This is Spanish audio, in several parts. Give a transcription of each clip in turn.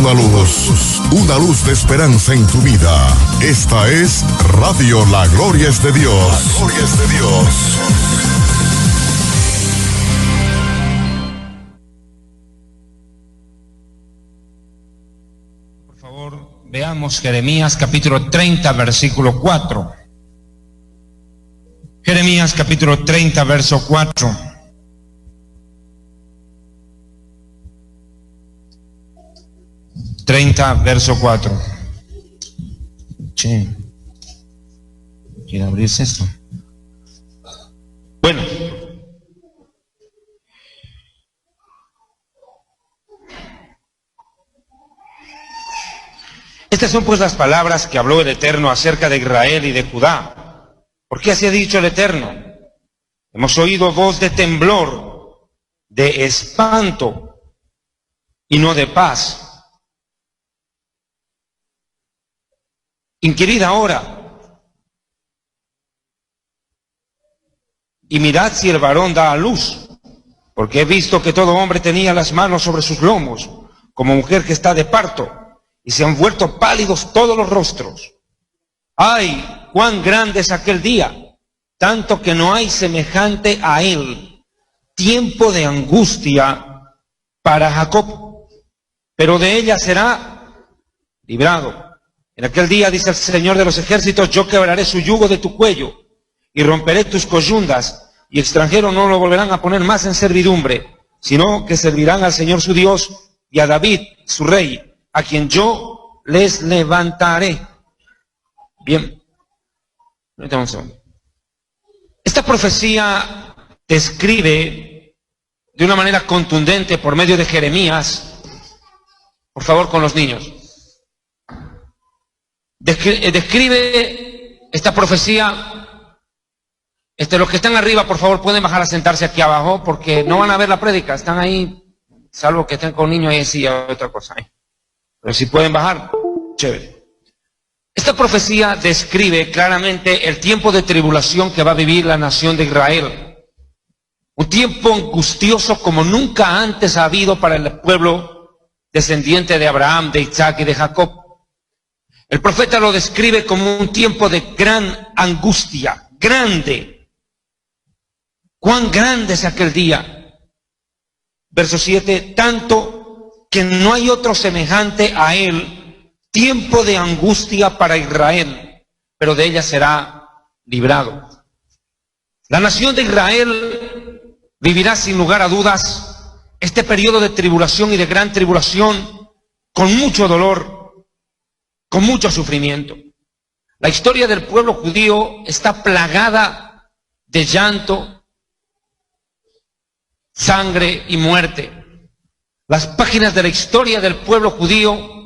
una luz de esperanza en tu vida. Esta es Radio La Gloria es de Dios. La Gloria es de Dios. Por favor, veamos Jeremías capítulo 30, versículo 4. Jeremías capítulo 30, verso 4. Verso 4. Sí. ¿Quiere abrirse esto? Bueno. Estas son pues las palabras que habló el Eterno acerca de Israel y de Judá. ¿Por qué así ha dicho el Eterno? Hemos oído voz de temblor, de espanto y no de paz. Inquirid ahora y mirad si el varón da a luz, porque he visto que todo hombre tenía las manos sobre sus lomos, como mujer que está de parto, y se han vuelto pálidos todos los rostros. ¡Ay, cuán grande es aquel día! Tanto que no hay semejante a él. Tiempo de angustia para Jacob, pero de ella será librado. En aquel día, dice el Señor de los ejércitos, yo quebraré su yugo de tu cuello y romperé tus coyundas, y extranjeros no lo volverán a poner más en servidumbre, sino que servirán al Señor su Dios y a David su rey, a quien yo les levantaré. Bien, un segundo. Esta profecía describe de una manera contundente por medio de Jeremías, por favor con los niños. Describe esta profecía. Los que están arriba, por favor, pueden bajar a sentarse aquí abajo, porque no van a ver la prédica, están ahí, salvo que estén con niños ahí, sí, otra cosa. Pero si pueden bajar, chévere. Esta profecía describe claramente el tiempo de tribulación que va a vivir la nación de Israel. Un tiempo angustioso como nunca antes ha habido para el pueblo descendiente de Abraham, de Isaac y de Jacob. El profeta lo describe como un tiempo de gran angustia, grande. ¿Cuán grande es aquel día? Verso 7, tanto que no hay otro semejante a él, tiempo de angustia para Israel, pero de ella será librado. La nación de Israel vivirá sin lugar a dudas este periodo de tribulación y de gran tribulación con mucho dolor, con mucho sufrimiento. La historia del pueblo judío está plagada de llanto, sangre y muerte. Las páginas de la historia del pueblo judío,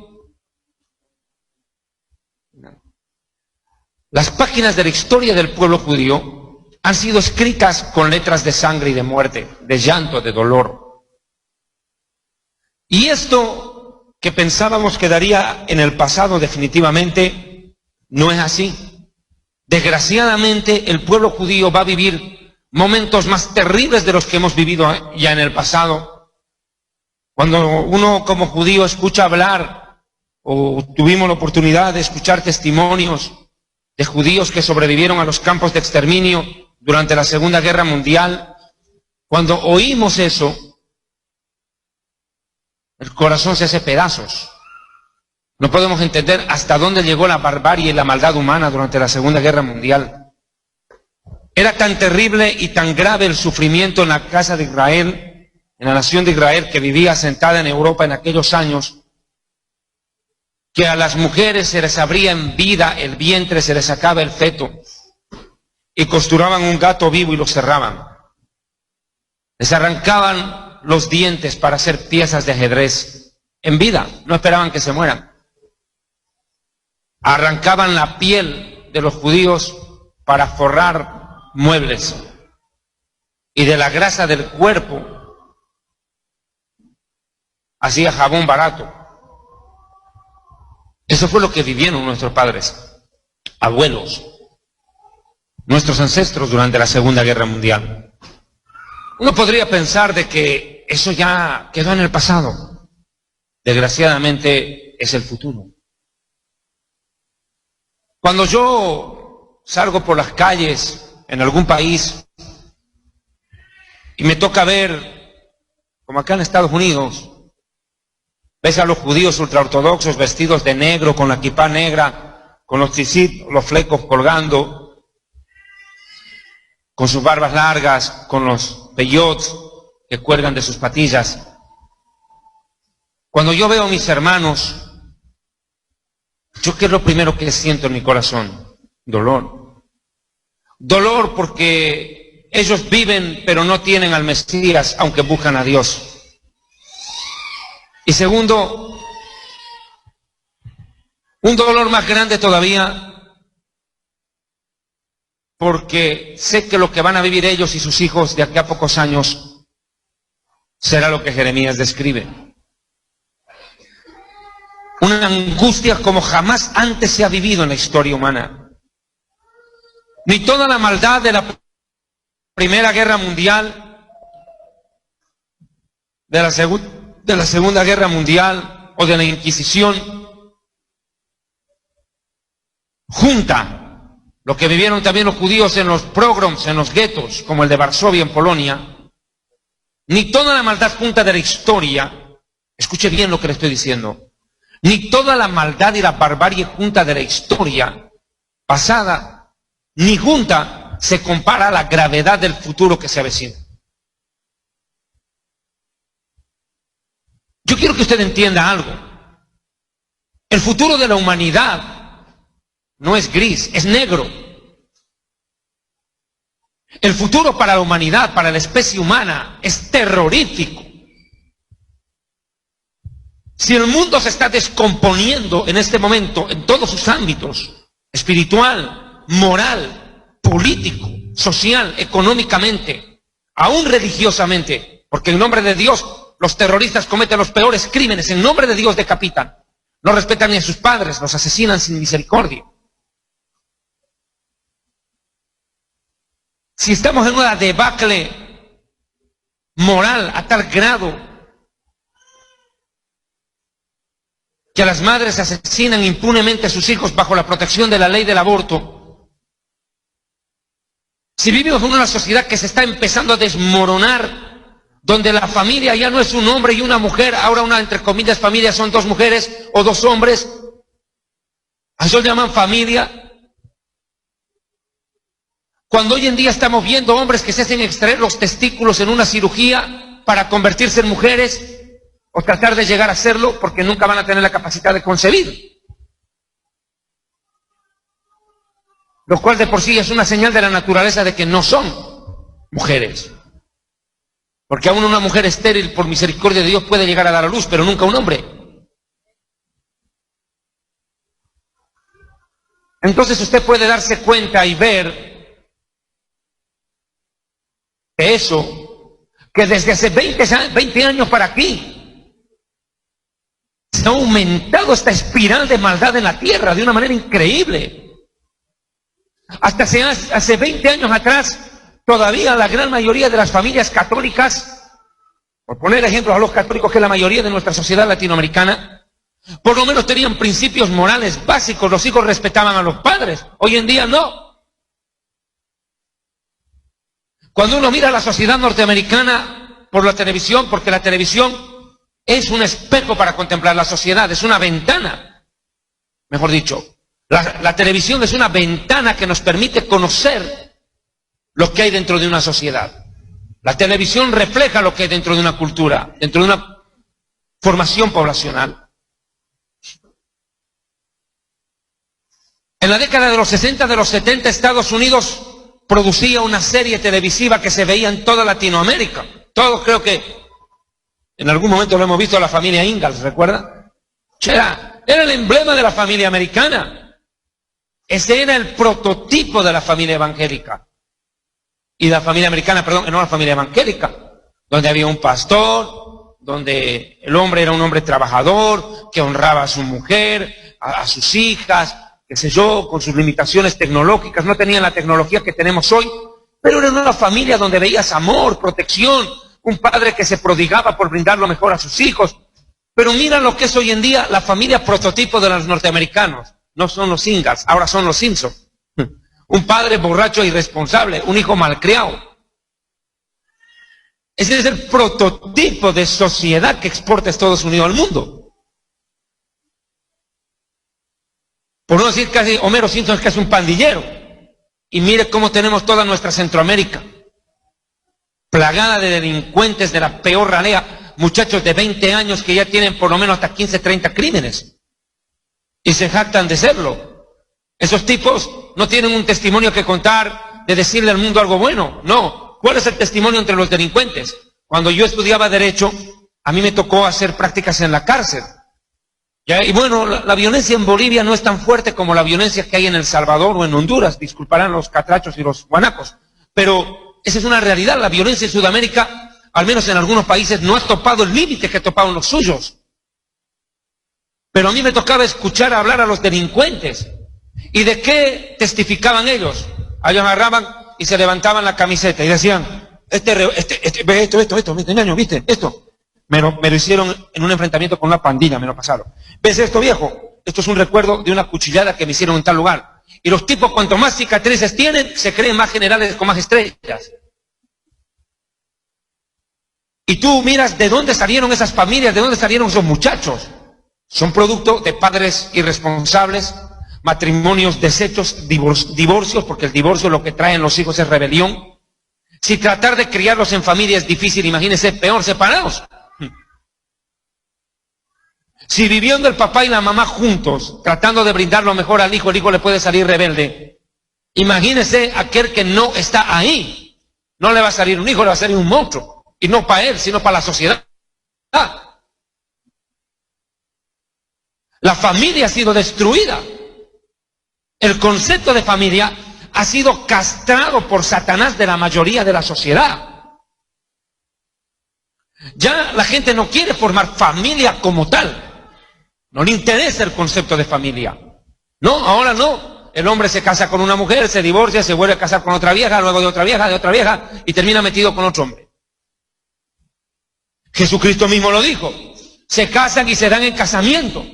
han sido escritas con letras de sangre y de muerte, de llanto, de dolor. Y esto que pensábamos quedaría en el pasado definitivamente, no es así. Desgraciadamente, el pueblo judío va a vivir momentos más terribles de los que hemos vivido ya en el pasado. Cuando uno como judío escucha hablar, o tuvimos la oportunidad de escuchar testimonios de judíos que sobrevivieron a los campos de exterminio durante la Segunda Guerra Mundial, cuando oímos eso, el corazón se hace pedazos. No podemos entender hasta dónde llegó la barbarie y la maldad humana durante la Segunda Guerra Mundial. Era tan terrible y tan grave el sufrimiento en la casa de Israel, en la nación de Israel que vivía asentada en Europa en aquellos años, que a las mujeres se les abría en vida el vientre, se les sacaba el feto y costuraban un gato vivo y lo cerraban. Les arrancaban los dientes para hacer piezas de ajedrez en vida, no esperaban que se mueran. Arrancaban la piel de los judíos para forrar muebles, y de la grasa del cuerpo hacía jabón barato. Eso fue lo que vivieron nuestros padres, abuelos, nuestros ancestros durante la Segunda Guerra Mundial. Uno podría pensar de que eso ya quedó en el pasado. desgraciadamente, es el futuro. Cuando yo salgo por las calles en algún país y me toca ver, como acá en Estados Unidos, ves a los judíos ultraortodoxos vestidos de negro, con la kipá negra, con los tzitzit, los flecos colgando, con sus barbas largas, con los peyots que cuelgan de sus patillas. Cuando yo veo a mis hermanos, ¿yo qué es lo primero que siento en mi corazón? Dolor. Dolor porque ellos viven pero no tienen al Mesías, aunque buscan a Dios. Y segundo, un dolor más grande todavía, porque sé que lo que van a vivir ellos y sus hijos de aquí a pocos años será lo que Jeremías describe. Una angustia como jamás antes se ha vivido en la historia humana. Ni toda la maldad de la Primera Guerra Mundial, de la Segunda Guerra Mundial o de la Inquisición, junta lo que vivieron también los judíos en los pogroms, en los guetos, como el de Varsovia en Polonia, ni toda la maldad junta de la historia, escuche bien lo que le estoy diciendo, ni toda la maldad y la barbarie junta de la historia pasada, ni junta se compara a la gravedad del futuro que se avecina. Yo quiero que usted entienda algo. El futuro de la humanidad no es gris, es negro. El futuro para la humanidad, para la especie humana, es terrorífico. Si el mundo se está descomponiendo en este momento en todos sus ámbitos, espiritual, moral, político, social, económicamente, aún religiosamente, porque en nombre de Dios los terroristas cometen los peores crímenes, en nombre de Dios decapitan, no respetan ni a sus padres, los asesinan sin misericordia. Si estamos en una debacle moral a tal grado que a las madres asesinan impunemente a sus hijos bajo la protección de la ley del aborto, si vivimos en una sociedad que se está empezando a desmoronar, donde la familia ya no es un hombre y una mujer, ahora una, entre comillas, familia son dos mujeres o dos hombres, a eso le llaman familia. Cuando hoy en día estamos viendo hombres que se hacen extraer los testículos en una cirugía para convertirse en mujeres, o tratar de llegar a serlo, porque nunca van a tener la capacidad de concebir. Lo cual de por sí es una señal de la naturaleza de que no son mujeres. Porque aún una mujer estéril, por misericordia de Dios, puede llegar a dar a luz, pero nunca un hombre. Entonces usted puede darse cuenta y ver que eso, que desde hace 20 años para aquí, se ha aumentado esta espiral de maldad en la tierra de una manera increíble. Hasta hace 20 años atrás, todavía la gran mayoría de las familias católicas, por poner ejemplos a los católicos, que es la mayoría de nuestra sociedad latinoamericana, por lo menos tenían principios morales básicos, los hijos respetaban a los padres. Hoy en día no. Cuando uno mira a la sociedad norteamericana por la televisión, porque la televisión es un espejo para contemplar la sociedad, es una ventana, mejor dicho. La televisión es una ventana que nos permite conocer lo que hay dentro de una sociedad. La televisión refleja lo que hay dentro de una cultura, dentro de una formación poblacional. En la década de los 60, de los 70, Estados Unidos producía una serie televisiva que se veía en toda Latinoamérica. Todos creo que en algún momento lo hemos visto, a la familia Ingalls, ¿recuerda? Era el emblema de la familia americana. Ese era el prototipo de la familia evangélica. Y la familia americana, perdón, no la familia evangélica, donde había un pastor, donde el hombre era un hombre trabajador, que honraba a su mujer, a sus hijas, qué sé yo, con sus limitaciones tecnológicas, no tenían la tecnología que tenemos hoy, pero era una familia donde veías amor, protección, un padre que se prodigaba por brindar lo mejor a sus hijos. Pero mira lo que es hoy en día la familia prototipo de los norteamericanos. No son los Ingalls, ahora son los Simpson. Un padre borracho e irresponsable, un hijo malcriado. Ese es el prototipo de sociedad que exporta Estados Unidos al mundo. Por no decir casi, Homero Simpson es casi un pandillero. Y mire cómo tenemos toda nuestra Centroamérica, plagada de delincuentes de la peor ralea, muchachos de 20 años que ya tienen por lo menos hasta 15, 30 crímenes. Y se jactan de serlo. Esos tipos no tienen un testimonio que contar de decirle al mundo algo bueno. No. ¿Cuál es el testimonio entre los delincuentes? Cuando yo estudiaba Derecho, a mí me tocó hacer prácticas en la cárcel. ¿Ya? Y bueno, la violencia en Bolivia no es tan fuerte como la violencia que hay en El Salvador o en Honduras. Disculparán los catrachos y los guanacos. Pero esa es una realidad. La violencia en Sudamérica, al menos en algunos países, no ha topado el límite que toparon los suyos. Pero a mí me tocaba escuchar hablar a los delincuentes. ¿Y de qué testificaban ellos? Ellos agarraban y se levantaban la camiseta y decían, ¿viste? Esto. Me lo hicieron en un enfrentamiento con una pandilla, me lo pasaron. ¿Ves esto, viejo? Esto es un recuerdo de una cuchillada que me hicieron en tal lugar. Y los tipos, cuanto más cicatrices tienen, se creen más generales con más estrellas. Y tú miras de dónde salieron esas familias, de dónde salieron esos muchachos. Son producto de padres irresponsables, matrimonios deshechos, divorcios, porque el divorcio lo que traen los hijos es rebelión. Si tratar de criarlos en familia es difícil, imagínense, peor separados. Si viviendo el papá y la mamá juntos, tratando de brindar lo mejor al hijo, el hijo le puede salir rebelde. Imagínese aquel que no está ahí. No le va a salir un hijo, le va a salir un monstruo. Y no para él, sino para la sociedad. La familia ha sido destruida. El concepto de familia ha sido castrado por Satanás de la mayoría de la sociedad. Ya la gente no quiere formar familia como tal. No le interesa el concepto de familia. No, ahora no. El hombre se casa con una mujer, se divorcia, se vuelve a casar con otra vieja, luego de otra vieja, y termina metido con otro hombre. Jesucristo mismo lo dijo. Se casan y se dan en casamiento,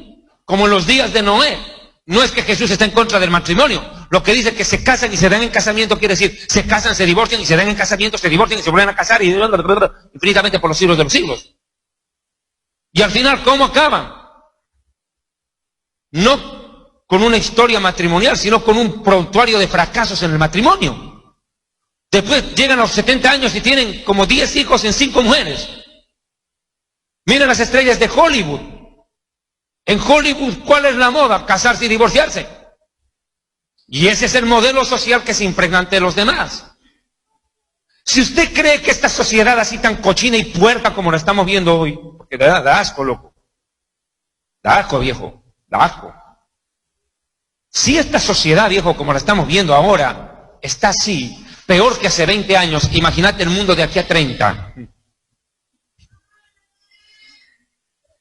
como en los días de Noé. No es que Jesús esté en contra del matrimonio. Lo que dice que se casan y se dan en casamiento quiere decir, se casan, se divorcian y se dan en casamiento, se divorcian y se vuelven a casar y infinitamente por los siglos de los siglos. Y al final, ¿cómo acaban? No con una historia matrimonial, sino con un prontuario de fracasos en el matrimonio. Después llegan a los 70 años y tienen como 10 hijos en 5 mujeres. Miren las estrellas de Hollywood. En Hollywood, ¿cuál es la moda? Casarse y divorciarse. Y ese es el modelo social que se impregna ante los demás. Si usted cree que esta sociedad así tan cochina y puerca como la estamos viendo hoy, porque da asco, loco. Da asco, viejo. Da asco. Si esta sociedad, viejo, como la estamos viendo ahora, está así, peor que hace 20 años, imagínate el mundo de aquí a 30.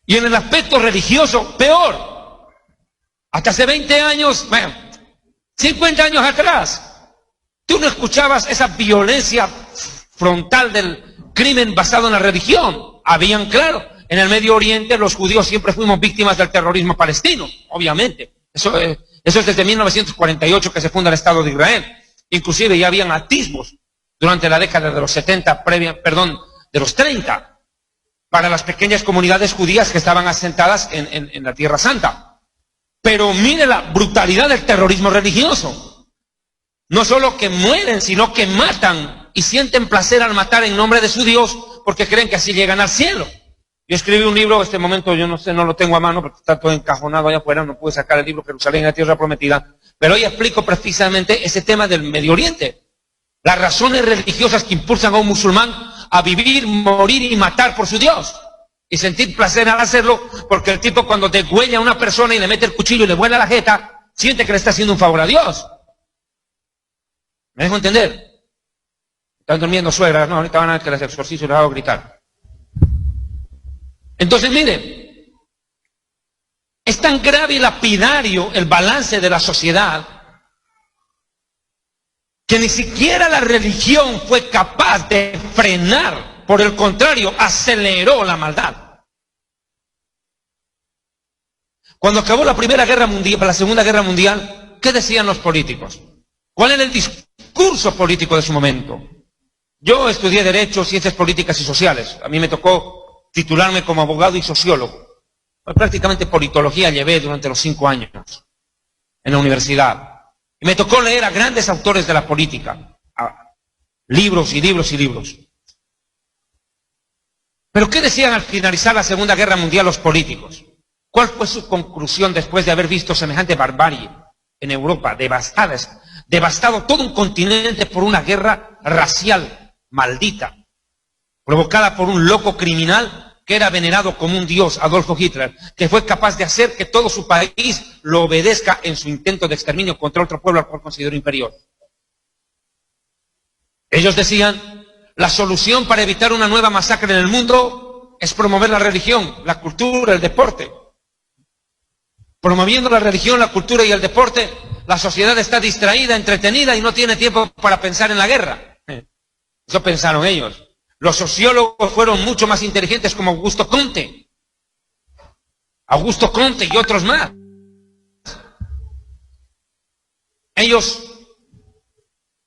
Y en el aspecto religioso, peor. Hasta hace 20 años, bueno, 50 años atrás, tú no escuchabas esa violencia frontal del crimen basado en la religión. Habían, claro, en el Medio Oriente los judíos siempre fuimos víctimas del terrorismo palestino, obviamente. Eso es desde 1948 que se funda el Estado de Israel. Inclusive ya habían atisbos durante la década de los 70, de los 30, para las pequeñas comunidades judías que estaban asentadas en la Tierra Santa. Pero mire la brutalidad del terrorismo religioso. No solo que mueren, sino que matan y sienten placer al matar en nombre de su Dios porque creen que así llegan al cielo. Yo escribí un libro, en este momento yo no sé, no lo tengo a mano porque está todo encajonado allá afuera, no pude sacar el libro Jerusalén, la Tierra Prometida, pero hoy explico precisamente ese tema del Medio Oriente. Las razones religiosas que impulsan a un musulmán a vivir, morir y matar por su Dios. Y sentir placer al hacerlo, porque el tipo cuando degüella a una persona y le mete el cuchillo y le vuela la jeta, siente que le está haciendo un favor a Dios. ¿Me dejo entender? Están durmiendo suegras, no, ahorita van a ver que les exorcizo y les hago gritar. Entonces, mire, es tan grave y lapidario el balance de la sociedad que ni siquiera la religión fue capaz de frenar, por el contrario, aceleró la maldad. Cuando acabó la Segunda Guerra Mundial, ¿qué decían los políticos? ¿Cuál era el discurso político de su momento? Yo estudié Derecho, Ciencias Políticas y Sociales. A mí me tocó titularme como abogado y sociólogo. Pues prácticamente politología llevé durante los 5 años en la universidad. Y me tocó leer a grandes autores de la política. Libros y libros y libros. ¿Pero qué decían al finalizar la Segunda Guerra Mundial los políticos? ¿Cuál fue su conclusión después de haber visto semejante barbarie en Europa, devastado todo un continente por una guerra racial maldita, provocada por un loco criminal que era venerado como un dios, Adolfo Hitler, que fue capaz de hacer que todo su país lo obedezca en su intento de exterminio contra otro pueblo al cual consideró inferior? Ellos decían, la solución para evitar una nueva masacre en el mundo es promover la religión, la cultura, el deporte. Promoviendo la religión, la cultura y el deporte, la sociedad está distraída, entretenida y no tiene tiempo para pensar en la guerra. Eso pensaron ellos. Los sociólogos fueron mucho más inteligentes como Augusto Comte y otros más. Ellos,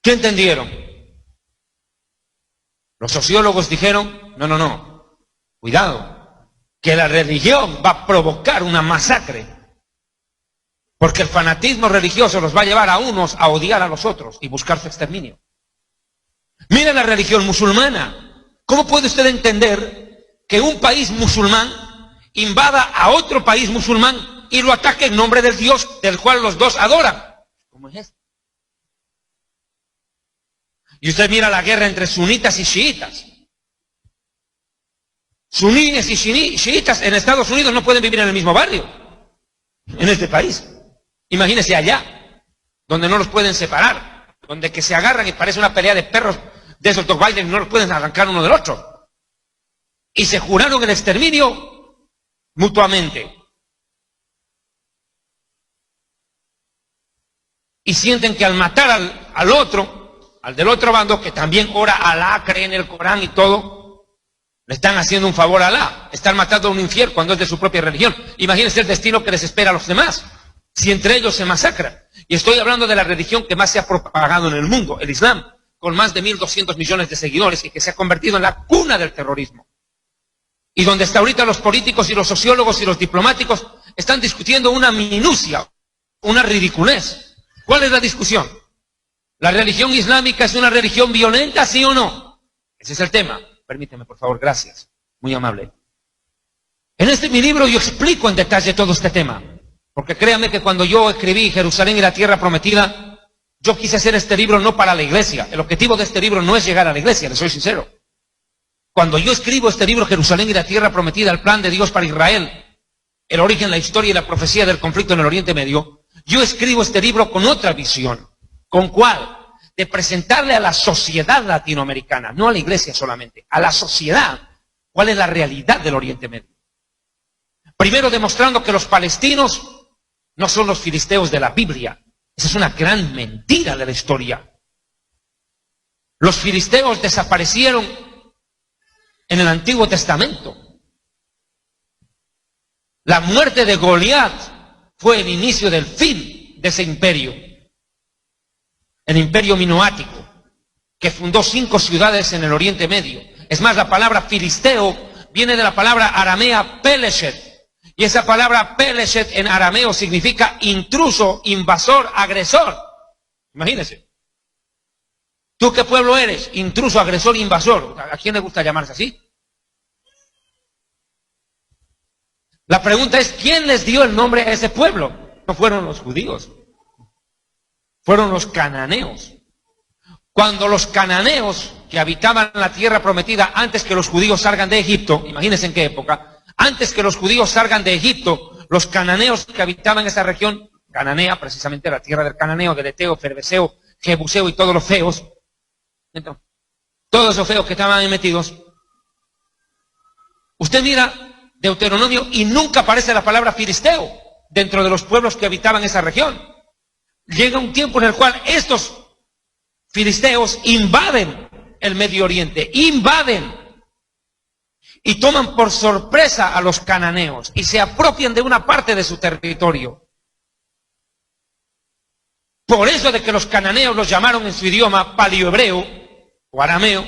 ¿qué entendieron? Los sociólogos dijeron, no, cuidado, que la religión va a provocar una masacre. Porque el fanatismo religioso los va a llevar a unos a odiar a los otros y buscar su exterminio. Mira la religión musulmana. ¿Cómo puede usted entender que un país musulmán invada a otro país musulmán y lo ataque en nombre del Dios del cual los dos adoran? ¿Cómo es esto? Y usted mira la guerra entre sunitas y chiitas. Suníes y chiitas en Estados Unidos no pueden vivir en el mismo barrio, en este país. Imagínese allá, donde no los pueden separar, donde que se agarran y parece una pelea de perros de esos Dogweiler y no los pueden arrancar uno del otro. Y se juraron el exterminio mutuamente. Y sienten que al matar al otro, al del otro bando, que también ora a Alá, cree en el Corán y todo, le están haciendo un favor a Alá. Están matando a un infiel cuando es de su propia religión. Imagínense el destino que les espera a los demás, si entre ellos se masacran. Y estoy hablando de la religión que más se ha propagado en el mundo, el Islam, con más de 1.200 millones de seguidores y que se ha convertido en la cuna del terrorismo. Y donde hasta ahorita los políticos y los sociólogos y los diplomáticos están discutiendo una minucia, una ridiculez. ¿Cuál es la discusión? ¿La religión islámica es una religión violenta, sí o no? Ese es el tema. Permíteme, por favor, gracias. Muy amable. En mi libro yo explico en detalle todo este tema. Porque créanme que cuando yo escribí Jerusalén y la Tierra Prometida, yo quise hacer este libro no para la iglesia. El objetivo de este libro no es llegar a la iglesia, les soy sincero. Cuando yo escribo este libro, Jerusalén y la Tierra Prometida, el plan de Dios para Israel, el origen, la historia y la profecía del conflicto en el Oriente Medio, yo escribo este libro con otra visión. ¿Con cuál? De presentarle a la sociedad latinoamericana, no a la iglesia solamente, a la sociedad, cuál es la realidad del Oriente Medio. Primero demostrando que los palestinos no son los filisteos de la Biblia. Esa es una gran mentira de la historia. Los filisteos desaparecieron en el Antiguo Testamento. La muerte de Goliat fue el inicio del fin de ese imperio. El imperio minoático, que fundó 5 ciudades en el Oriente Medio. Es más, la palabra filisteo viene de la palabra aramea peleshet. Y esa palabra peleshet en arameo significa intruso, invasor, agresor. Imagínense. ¿Tú qué pueblo eres? Intruso, agresor, invasor. ¿A quién le gusta llamarse así? La pregunta es, ¿quién les dio el nombre a ese pueblo? No fueron los judíos. Fueron los cananeos. Cuando los cananeos que habitaban la tierra prometida antes que los judíos salgan de Egipto, imagínense en qué época, antes que los judíos salgan de Egipto, los cananeos que habitaban esa región, cananea, precisamente la tierra del cananeo, del eteo, ferbeseo, jebuseo y todos los feos, entonces, todos esos feos que estaban ahí metidos, usted mira Deuteronomio y nunca aparece la palabra filisteo dentro de los pueblos que habitaban esa región. Llega un tiempo en el cual estos filisteos invaden el Medio Oriente, invaden. y toman por sorpresa a los cananeos y se apropian de una parte de su territorio. Por eso de que los cananeos los llamaron en su idioma paliohebreo o arameo,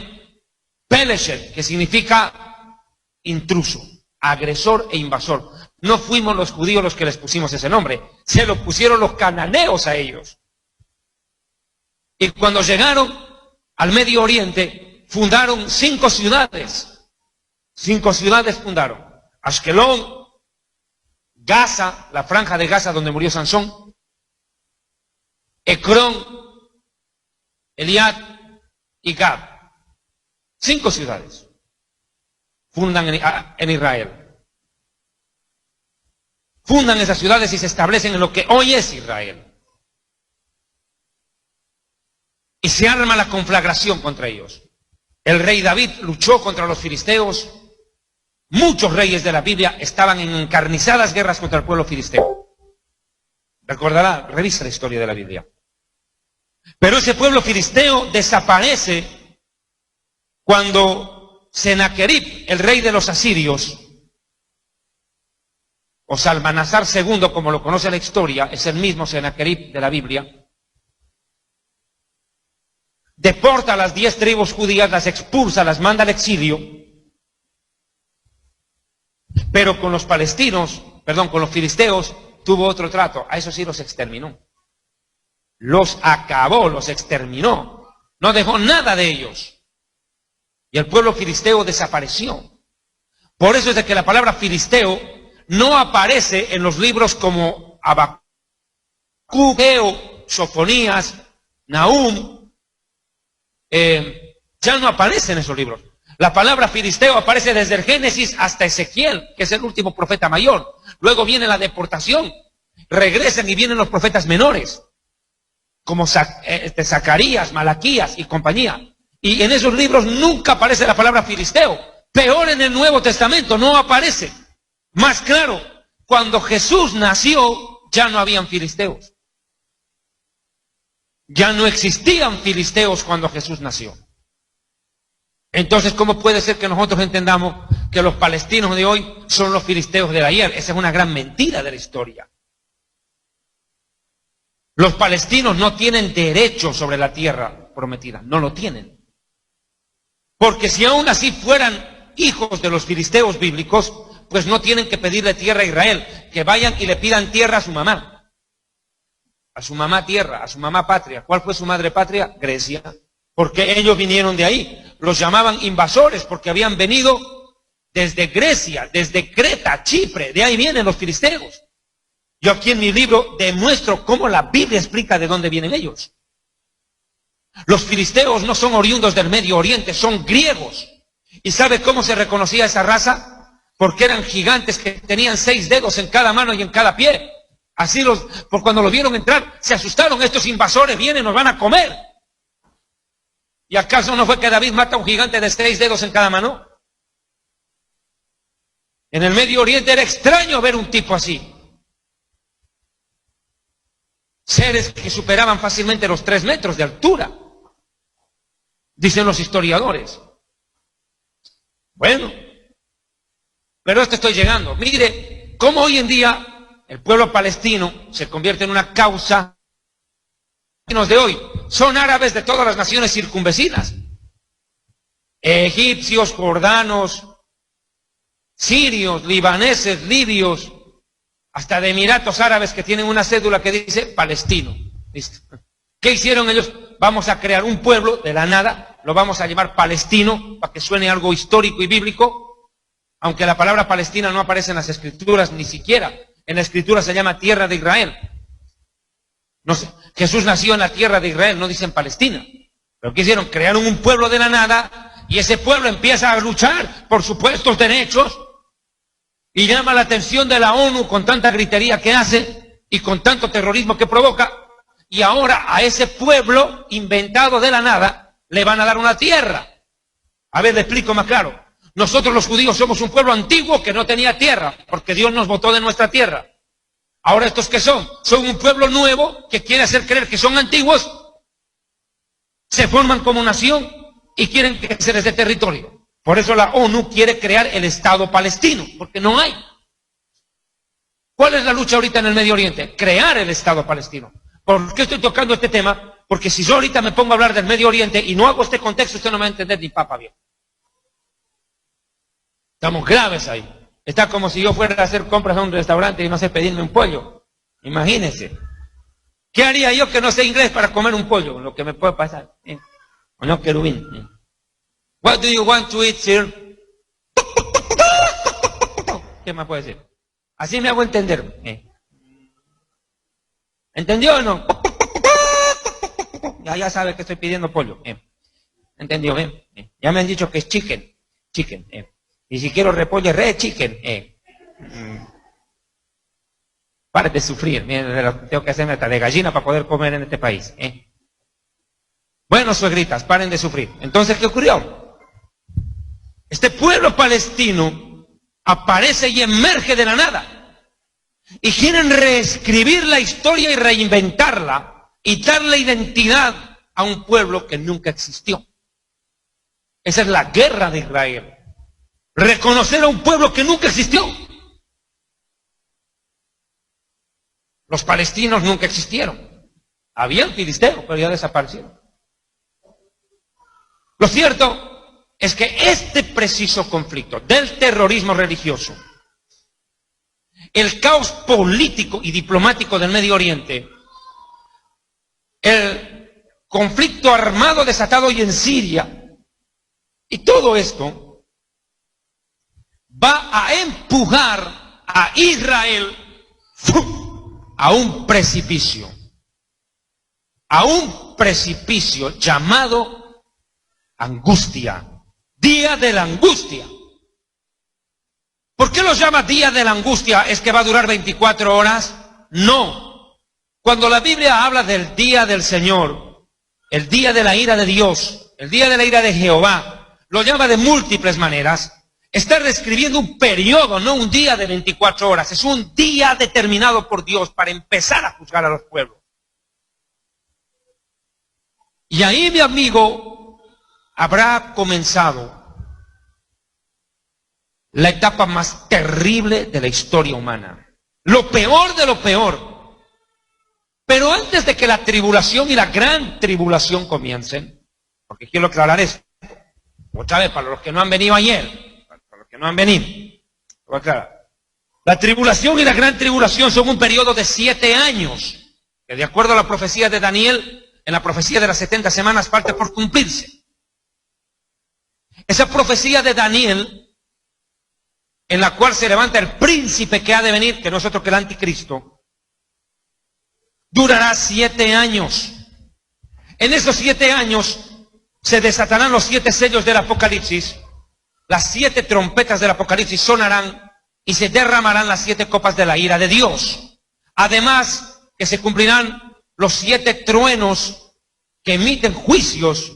Peleshet, que significa intruso, agresor e invasor. No fuimos los judíos los que les pusimos ese nombre, se lo pusieron los cananeos a ellos. Y cuando llegaron al Medio Oriente, fundaron 5 ciudades. 5 ciudades fundaron: Ashkelón, Gaza, la franja de Gaza donde murió Sansón, Ecrón, Eliad y Gad. 5 ciudades fundan en Israel. Fundan esas ciudades y se establecen en lo que hoy es Israel. Y se arma la conflagración contra ellos. El rey David luchó contra los filisteos. Muchos reyes de la Biblia estaban en encarnizadas guerras contra el pueblo filisteo. Recordará, revisa la historia de la Biblia. Pero ese pueblo filisteo desaparece cuando Sennacherib, el rey de los asirios, o Salmanasar II, como lo conoce la historia, es el mismo Sennacherib de la Biblia, deporta a las 10 tribus judías, las expulsa, las manda al exilio, pero con los palestinos, con los filisteos, tuvo otro trato. A eso sí los exterminó. Los acabó, los exterminó. No dejó nada de ellos. Y el pueblo filisteo desapareció. Por eso es de que la palabra filisteo no aparece en los libros como Habacuc, Sofonías, Nahum. Ya no aparece en esos libros. La palabra filisteo aparece desde el Génesis hasta Ezequiel, que es el último profeta mayor. Luego viene la deportación. Regresan y vienen los profetas menores, como Zacarías, Malaquías y compañía. Y en esos libros nunca aparece la palabra filisteo. Peor en el Nuevo Testamento, no aparece. Más claro, cuando Jesús nació, ya no habían filisteos. Ya no existían filisteos cuando Jesús nació. Entonces, ¿cómo puede ser que nosotros entendamos que los palestinos de hoy son los filisteos de ayer? Esa es una gran mentira de la historia. Los palestinos no tienen derecho sobre la tierra prometida, no lo tienen. Porque si aún así fueran hijos de los filisteos bíblicos, pues no tienen que pedirle tierra a Israel, que vayan y le pidan tierra a su mamá. A su mamá tierra, a su mamá patria. ¿Cuál fue su madre patria? Grecia. Porque ellos vinieron de ahí. Los llamaban invasores porque habían venido desde Grecia, desde Creta, Chipre. De ahí vienen los filisteos. Yo aquí en mi libro demuestro cómo la Biblia explica de dónde vienen ellos. Los filisteos no son oriundos del Medio Oriente, son griegos. ¿Y sabe cómo se reconocía esa raza? Porque eran gigantes que tenían 6 dedos en cada mano y en cada pie. Así por cuando los vieron entrar, se asustaron. Estos invasores vienen, nos van a comer. ¿Y acaso no fue que David mata a un gigante de 6 dedos en cada mano? En el Medio Oriente era extraño ver un tipo así. Seres que superaban fácilmente los 3 metros de altura, dicen los historiadores. Bueno, pero a esto estoy llegando. Mire cómo hoy en día el pueblo palestino se convierte en una causa. Los de hoy son árabes de todas las naciones circunvecinas, egipcios, jordanos, sirios, libaneses, libios, hasta de Emiratos Árabes que tienen una cédula que dice palestino. ¿Listo? ¿Qué hicieron ellos? Vamos a crear un pueblo de la nada, lo vamos a llamar palestino, para que suene algo histórico y bíblico, aunque la palabra Palestina no aparece en las Escrituras ni siquiera. En la Escritura se llama tierra de Israel. No sé, Jesús nació en la tierra de Israel, no dicen Palestina. Pero ¿qué hicieron? Crearon un pueblo de la nada y ese pueblo empieza a luchar por supuestos derechos y llama la atención de la ONU con tanta gritería que hace y con tanto terrorismo que provoca. Y ahora a ese pueblo inventado de la nada le van a dar una tierra. A ver, le explico más claro. Nosotros los judíos somos un pueblo antiguo que no tenía tierra, porque Dios nos botó de nuestra tierra. Ahora estos que son un pueblo nuevo que quiere hacer creer que son antiguos, se forman como nación y quieren que se les dé territorio. Por eso la ONU quiere crear el Estado palestino, porque no hay. ¿Cuál es la lucha ahorita en el Medio Oriente? Crear el Estado palestino. ¿Por qué estoy tocando este tema? Porque si yo ahorita me pongo a hablar del Medio Oriente y no hago este contexto, usted no me va a entender ni papa bien. Estamos graves ahí. Está como si yo fuera a hacer compras a un restaurante y no sé pedirme un pollo. Imagínense. ¿Qué haría yo que no sé inglés para comer un pollo? Lo que me puede pasar. ¿O no, querubín? What do you want to eat, sir? ¿Qué más puede ser? Así me hago entender. ¿Entendió o no? Ya sabe que estoy pidiendo pollo. ¿Entendió? Ya me han dicho que es chicken. Chicken. Y si quiero repollo, red chicken. Pare de sufrir. Miren, tengo que hacerme hasta de gallina para poder comer en este país. Bueno, suegritas, paren de sufrir. Entonces, ¿qué ocurrió? Este pueblo palestino aparece y emerge de la nada. Y quieren reescribir la historia y reinventarla y darle identidad a un pueblo que nunca existió. Esa es la guerra de Israel. Reconocer a un pueblo que nunca existió. Los palestinos nunca existieron. Habían filisteos, pero ya desaparecieron. Lo cierto es que este preciso conflicto del terrorismo religioso, el caos político y diplomático del Medio Oriente, el conflicto armado desatado hoy en Siria, y todo esto va a empujar a Israel a un precipicio llamado angustia. Día de la angustia. ¿Por qué los llama día de la angustia? ¿Es que va a durar 24 horas? No. Cuando la Biblia habla del día del Señor, el día de la ira de Dios, el día de la ira de Jehová, lo llama de múltiples maneras. Está describiendo un periodo, no un día de 24 horas. Es un día determinado por Dios para empezar a juzgar a los pueblos. Y ahí, mi amigo, habrá comenzado la etapa más terrible de la historia humana. Lo peor de lo peor. Pero antes de que la tribulación y la gran tribulación comiencen, porque quiero aclarar esto, otra vez para los que no han venido ayer, para los que no han venido, lo voy a aclarar. La tribulación y la gran tribulación son un periodo de 7 años, que de acuerdo a la profecía de Daniel, en la profecía de las 70 semanas falta por cumplirse. Esa profecía de Daniel, en la cual se levanta el príncipe que ha de venir, que no es otro que el anticristo, durará 7 años. En esos 7 años se desatarán los 7 sellos del Apocalipsis, las 7 trompetas del Apocalipsis sonarán y se derramarán las 7 copas de la ira de Dios. Además que se cumplirán los 7 truenos que emiten juicios.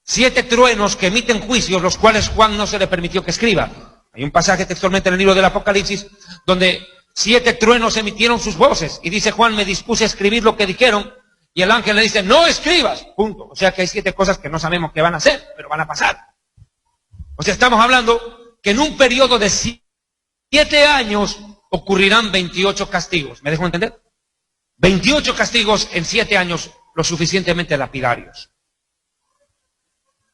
7 truenos que emiten juicios, los cuales Juan no se le permitió que escriba. Hay un pasaje textualmente en el libro del Apocalipsis donde 7 truenos emitieron sus voces. Y dice Juan, me dispuse a escribir lo que dijeron. Y el ángel le dice, no escribas. Punto. O sea que hay 7 cosas que no sabemos qué van a hacer, pero van a pasar. O sea, estamos hablando que en un periodo de 7 años ocurrirán 28 castigos. ¿Me dejo entender? 28 castigos en 7 años, lo suficientemente lapidarios.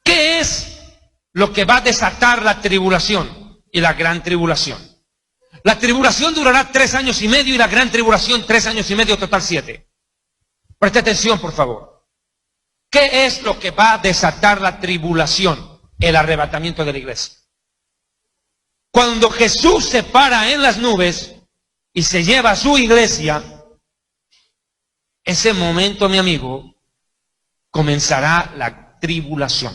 ¿Qué es lo que va a desatar la tribulación y la gran tribulación? La tribulación durará 3 años y medio y la gran tribulación 3 años y medio, total 7. Preste atención, por favor. ¿Qué es lo que va a desatar la tribulación? El arrebatamiento de la iglesia. Cuando Jesús se para en las nubes y se lleva a su iglesia, ese momento, mi amigo, comenzará la tribulación.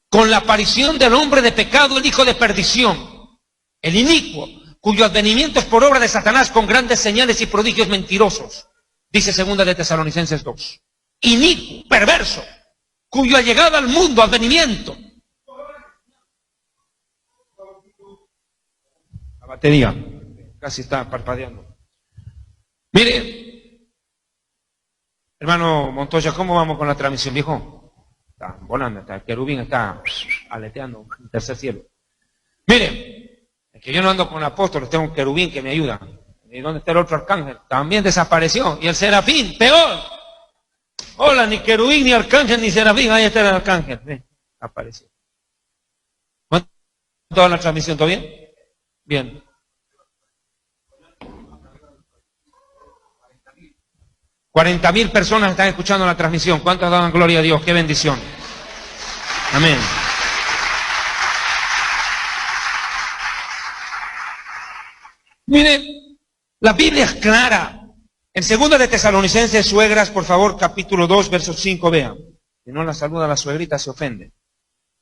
Con la aparición del hombre de pecado, el hijo de perdición, el inicuo, cuyo advenimiento es por obra de Satanás con grandes señales y prodigios mentirosos, dice 2 de Tesalonicenses 2. Inicuo, perverso, cuya llegada al mundo, advenimiento. La batería casi está parpadeando. Mire, hermano Montoya, ¿cómo vamos con la transmisión, viejo? Está volando, está, el querubín está aleteando, tercer cielo. Miren, es que yo no ando con apóstoles, tengo un querubín que me ayuda. ¿Y dónde está el otro arcángel? También desapareció. Y el serafín, peor. Hola, ni querubín, ni arcángel, ni serafín. Ahí está el arcángel. Apareció. ¿Cuánto va la transmisión? ¿Todo bien? Bien. 40.000 personas están escuchando la transmisión. ¿Cuántos dan gloria a Dios? ¡Qué bendición! Amén. Miren, la Biblia es clara. En 2 de Tesalonicenses, suegras, por favor, capítulo 2, verso 5, vean. Si no la saluda la suegrita, se ofende.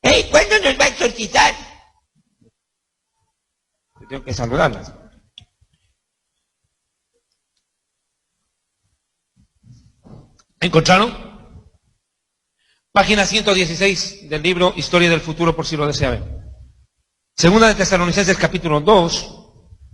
¡Ey! ¿Cuándo nos va a exorcizar? Yo tengo que saludarlas. ¿Encontraron? Página 116 del libro Historia del Futuro, por si lo desea ver. 2 de Tesalonicenses, capítulo 2,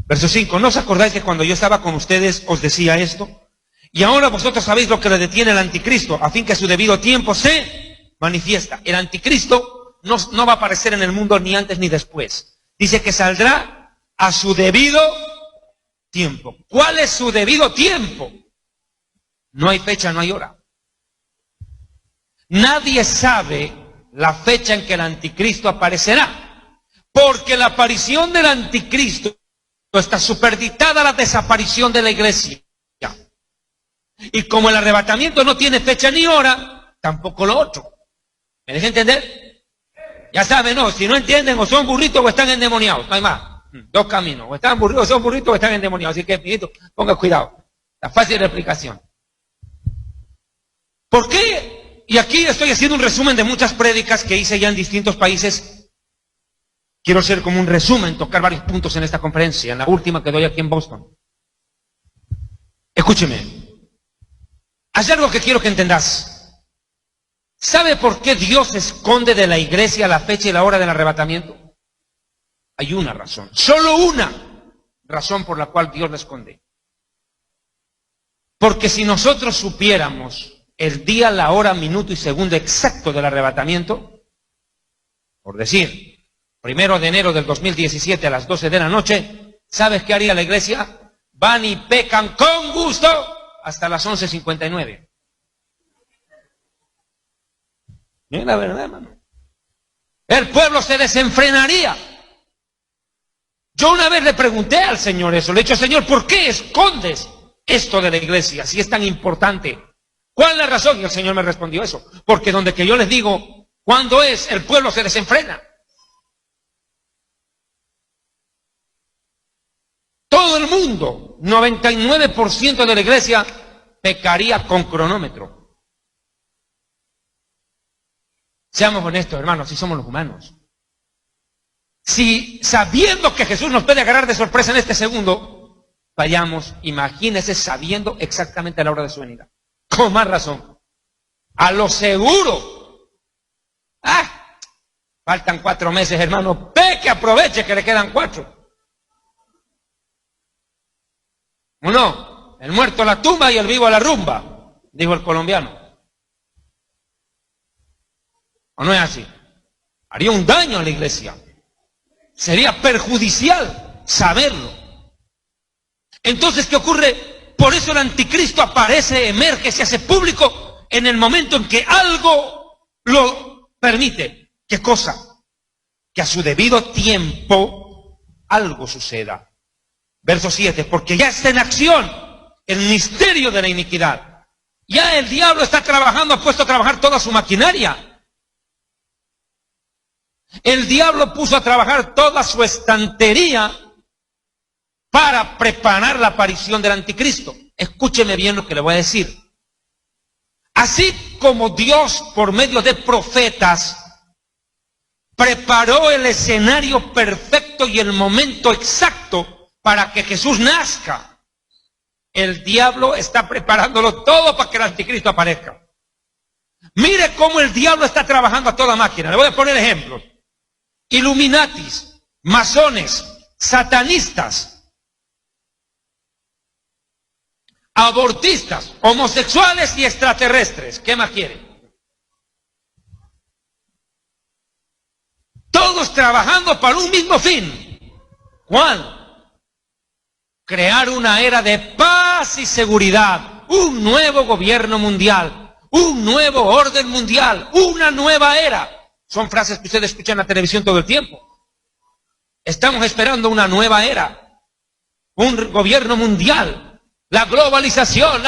verso 5. ¿No os acordáis que cuando yo estaba con ustedes os decía esto? Y ahora vosotros sabéis lo que le detiene el anticristo, a fin que a su debido tiempo se manifiesta. El anticristo no va a aparecer en el mundo ni antes ni después. Dice que saldrá a su debido tiempo. ¿Cuál es su debido tiempo? No hay fecha, no hay hora. Nadie sabe la fecha en que el anticristo aparecerá, porque la aparición del anticristo está superditada a la desaparición de la iglesia. Y como el arrebatamiento no tiene fecha ni hora, tampoco lo otro. ¿Me deja entender? Ya saben, ¿no? Si no entienden, o son burritos o están endemoniados. No hay más. Dos caminos. O están burritos, o son burritos o están endemoniados. Así que, mijito, ponga cuidado. La fácil explicación. ¿Por qué? Y aquí estoy haciendo un resumen de muchas prédicas que hice ya en distintos países. Quiero hacer como un resumen, tocar varios puntos en esta conferencia, en la última que doy aquí en Boston. Escúcheme. Hay algo que quiero que entendas. ¿Sabe por qué Dios esconde de la iglesia la fecha y la hora del arrebatamiento? Hay una razón, solo una razón por la cual Dios la esconde. Porque si nosotros supiéramos el día, la hora, minuto y segundo exacto del arrebatamiento, por decir, 1 de enero del 2017 a las 12 de la noche, ¿sabes qué haría la iglesia? Van y pecan con gusto hasta las 11:59. Es la verdad, hermano. El pueblo se desenfrenaría. Yo una vez le pregunté al Señor eso, le he dicho, Señor, ¿por qué escondes esto de la iglesia si es tan importante? ¿Cuál es la razón? Y el Señor me respondió eso. Porque donde que yo les digo, ¿cuándo es? El pueblo se desenfrena. Todo el mundo, 99% de la iglesia, pecaría con cronómetro. Seamos honestos, hermanos, si somos los humanos. Si sabiendo que Jesús nos puede agarrar de sorpresa en este segundo, fallamos, imagínese sabiendo exactamente la hora de su venida. Con más razón. A lo seguro. Faltan 4 meses, hermano. Peque, aproveche que le quedan 4. ¿O no? El muerto a la tumba y el vivo a la rumba, dijo el colombiano. ¿O no es así? Haría un daño a la iglesia. Sería perjudicial saberlo. Entonces, ¿qué ocurre? Por eso el anticristo aparece, emerge, se hace público en el momento en que algo lo permite. ¿Qué cosa? Que a su debido tiempo algo suceda. Verso 7, porque ya está en acción el misterio de la iniquidad. Ya el diablo está trabajando, ha puesto a trabajar toda su maquinaria. El diablo puso a trabajar toda su estantería para preparar la aparición del anticristo. Escúcheme bien lo que le voy a decir. Así como Dios, por medio de profetas, preparó el escenario perfecto y el momento exacto para que Jesús nazca, el diablo está preparándolo todo para que el anticristo aparezca. Mire cómo el diablo está trabajando a toda máquina. Le voy a poner ejemplos. Illuminatis, masones, satanistas, abortistas, homosexuales y extraterrestres. ¿Qué más quiere? todos trabajando para un mismo fin. ¿Cuál? Crear una era de paz y seguridad, un nuevo gobierno mundial, un nuevo orden mundial, una nueva era. Son frases que ustedes escuchan en la televisión todo el tiempo. Estamos esperando una nueva era, un gobierno mundial, la globalización,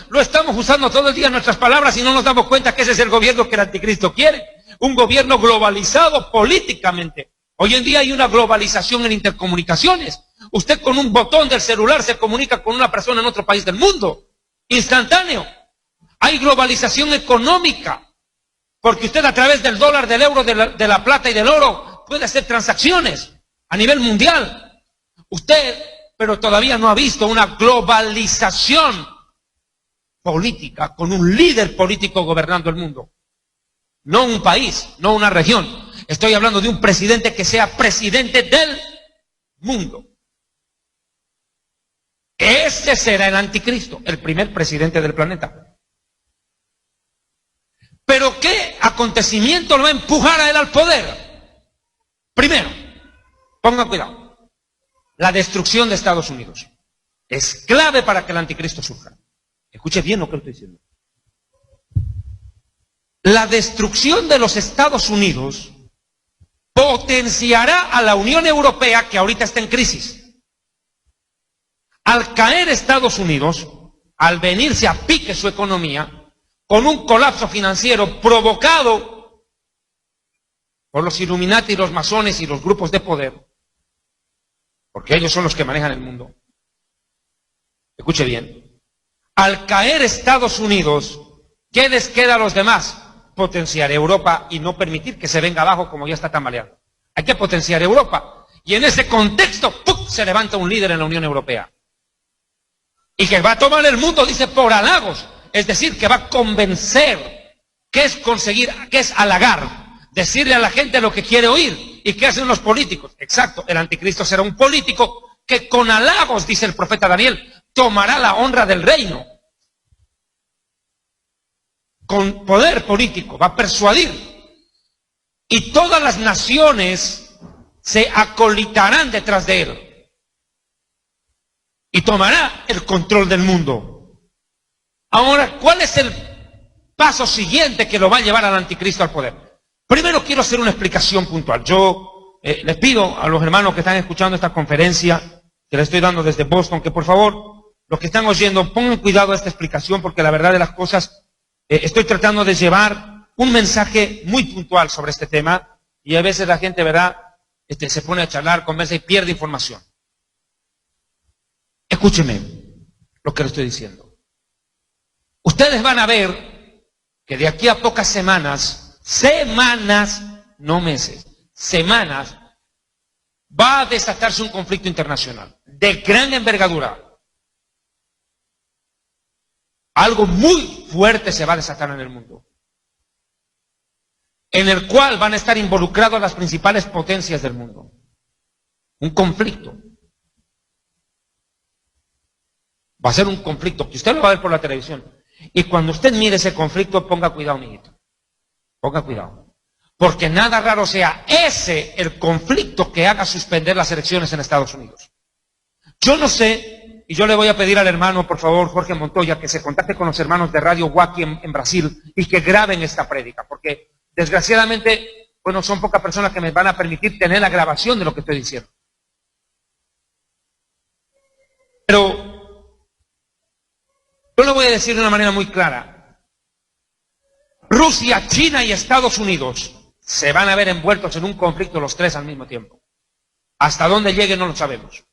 lo estamos usando todo el día en nuestras palabras y no nos damos cuenta que ese es el gobierno que el anticristo quiere, un gobierno globalizado políticamente. Hoy en día hay una globalización en intercomunicaciones. Usted con un botón del celular se comunica con una persona en otro país del mundo, instantáneo. Hay globalización económica, porque usted a través del dólar, del euro, de la plata y del oro puede hacer transacciones a nivel mundial. Usted, pero todavía no ha visto una globalización política con un líder político gobernando el mundo. No un país, no una región. Estoy hablando de un presidente que sea presidente del mundo. Ese será el anticristo, el primer presidente del planeta. Pero ¿qué acontecimiento lo va a empujar a él al poder? Primero, pongan cuidado, la destrucción de Estados Unidos es clave para que el anticristo surja. Escuche bien lo que estoy diciendo. La destrucción de los Estados Unidos potenciará a la Unión Europea, que ahorita está en crisis. Al caer Estados Unidos, al venirse a pique su economía, con un colapso financiero provocado por los Illuminati, los masones y los grupos de poder, porque ellos son los que manejan el mundo. Escuche bien. Al caer Estados Unidos, ¿qué les queda a los demás? Potenciar Europa y no permitir que se venga abajo como ya está tambaleando. Hay que potenciar Europa. Y en ese contexto, ¡pum!, se levanta un líder en la Unión Europea. Y que va a tomar el mundo, dice, por halagos. Es decir, que va a convencer. ¿Qué es conseguir? ¿Qué es halagar? Decirle a la gente lo que quiere oír. ¿Y qué hacen los políticos? Exacto, el anticristo será un político que con halagos, dice el profeta Daniel, tomará la honra del reino. Con poder político, va a persuadir. Y todas las naciones se acolitarán detrás de él. Y tomará el control del mundo. Ahora, ¿cuál es el paso siguiente que lo va a llevar al anticristo al poder? Primero quiero hacer una explicación puntual. Yo les pido a los hermanos que están escuchando esta conferencia, que les estoy dando desde Boston, que por favor, los que están oyendo, pongan cuidado a esta explicación, porque la verdad de las cosas, estoy tratando de llevar un mensaje muy puntual sobre este tema, y a veces la gente, ¿verdad?, se pone a charlar, conversa y pierde información. Escúcheme lo que le estoy diciendo. Ustedes van a ver que de aquí a pocas semanas, no meses, semanas, va a desatarse un conflicto internacional de gran envergadura. Algo muy fuerte se va a desatar en el mundo, en el cual van a estar involucradas las principales potencias del mundo. Un conflicto. Va a ser un conflicto que usted lo va a ver por la televisión. Y cuando usted mire ese conflicto, ponga cuidado, amiguito. Ponga cuidado. Porque nada raro sea ese el conflicto que haga suspender las elecciones en Estados Unidos. Yo no sé, y yo le voy a pedir al hermano, por favor, Jorge Montoya, que se contacte con los hermanos de Radio Guaki en Brasil y que graben esta prédica, porque desgraciadamente, bueno, son pocas personas que me van a permitir tener la grabación de lo que estoy diciendo. Pero yo le voy a decir de una manera muy clara. Rusia, China y Estados Unidos se van a ver envueltos en un conflicto los tres al mismo tiempo. Hasta dónde llegue no lo sabemos.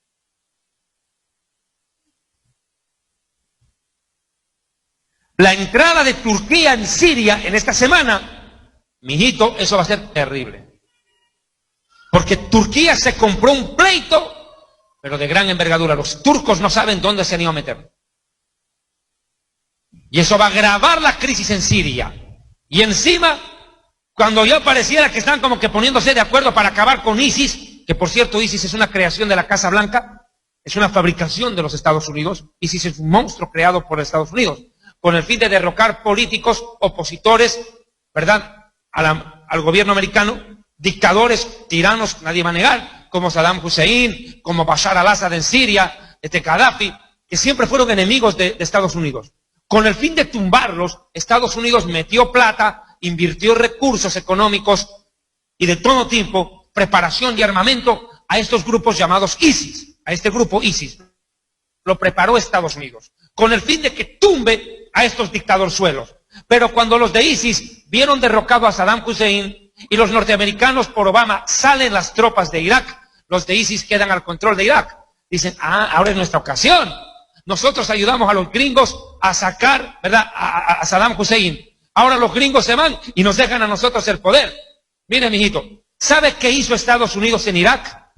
La entrada de Turquía en Siria en esta semana, mijito, eso va a ser terrible. Porque Turquía se compró un pleito, pero de gran envergadura. Los turcos no saben dónde se han ido a meter. Y eso va a agravar la crisis en Siria. Y encima, cuando ya pareciera que están como que poniéndose de acuerdo para acabar con ISIS, que por cierto ISIS es una creación de la Casa Blanca, es una fabricación de los Estados Unidos, ISIS es un monstruo creado por Estados Unidos, con el fin de derrocar políticos opositores, ¿verdad?, al gobierno americano, dictadores, tiranos, nadie va a negar, como Saddam Hussein, como Bashar al-Assad en Siria, Gaddafi, que siempre fueron enemigos de Estados Unidos. Con el fin de tumbarlos, Estados Unidos metió plata, invirtió recursos económicos y de todo tipo, preparación y armamento a estos grupos llamados ISIS, a este grupo ISIS. Lo preparó Estados Unidos, con el fin de que tumbe a estos dictadorzuelos. Pero cuando los de ISIS vieron derrocado a Saddam Hussein y los norteamericanos por Obama salen las tropas de Irak, los de ISIS quedan al control de Irak. Dicen, ahora es nuestra ocasión. Nosotros ayudamos a los gringos a sacar, ¿verdad?, a Saddam Hussein. Ahora los gringos se van y nos dejan a nosotros el poder. Mire, mijito, ¿sabe qué hizo Estados Unidos en Irak?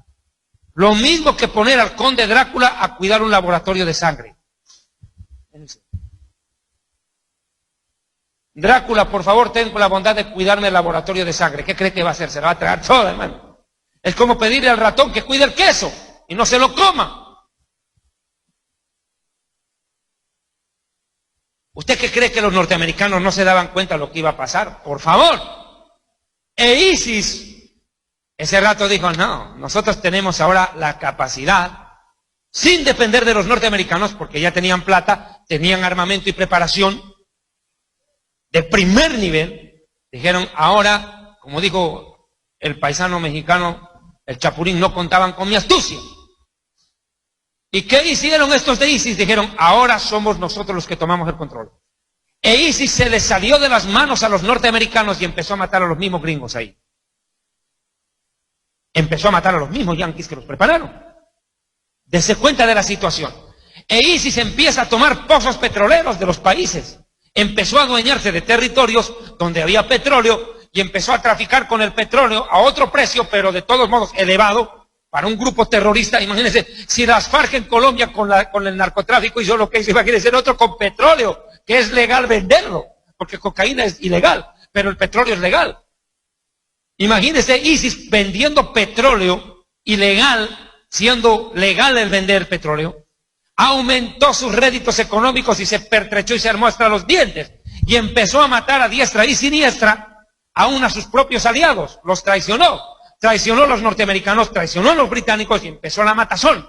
Lo mismo que poner al conde Drácula a cuidar un laboratorio de sangre. Drácula, por favor, ten la bondad de cuidarme el laboratorio de sangre. ¿Qué cree que va a hacer? Se la va a tragar todo, hermano. Es como pedirle al ratón que cuide el queso y no se lo coma. ¿Usted qué cree que los norteamericanos no se daban cuenta de lo que iba a pasar? Por favor. E ISIS, ese rato dijo, no, nosotros tenemos ahora la capacidad, sin depender de los norteamericanos, porque ya tenían plata, tenían armamento y preparación de primer nivel. Dijeron, ahora, como dijo el paisano mexicano, el Chapulín, no contaban con mi astucia. ¿Y qué hicieron estos de ISIS? Dijeron, ahora somos nosotros los que tomamos el control. E ISIS se les salió de las manos a los norteamericanos y empezó a matar a los mismos gringos ahí. Empezó a matar a los mismos yanquis que los prepararon. Dese cuenta de la situación. E ISIS empieza a tomar pozos petroleros de los países. Empezó a adueñarse de territorios donde había petróleo y empezó a traficar con el petróleo a otro precio, pero de todos modos elevado, para un grupo terrorista. Imagínense, si las FARC en Colombia con el narcotráfico hizo lo que hizo, imagínense el otro con petróleo, que es legal venderlo, porque cocaína es ilegal, pero el petróleo es legal. Imagínense ISIS vendiendo petróleo ilegal, siendo legal el vender petróleo, aumentó sus réditos económicos y se pertrechó y se armó hasta los dientes, y empezó a matar a diestra y siniestra, aún a sus propios aliados, los traicionó. Traicionó a los norteamericanos, traicionó a los británicos y empezó la matazón.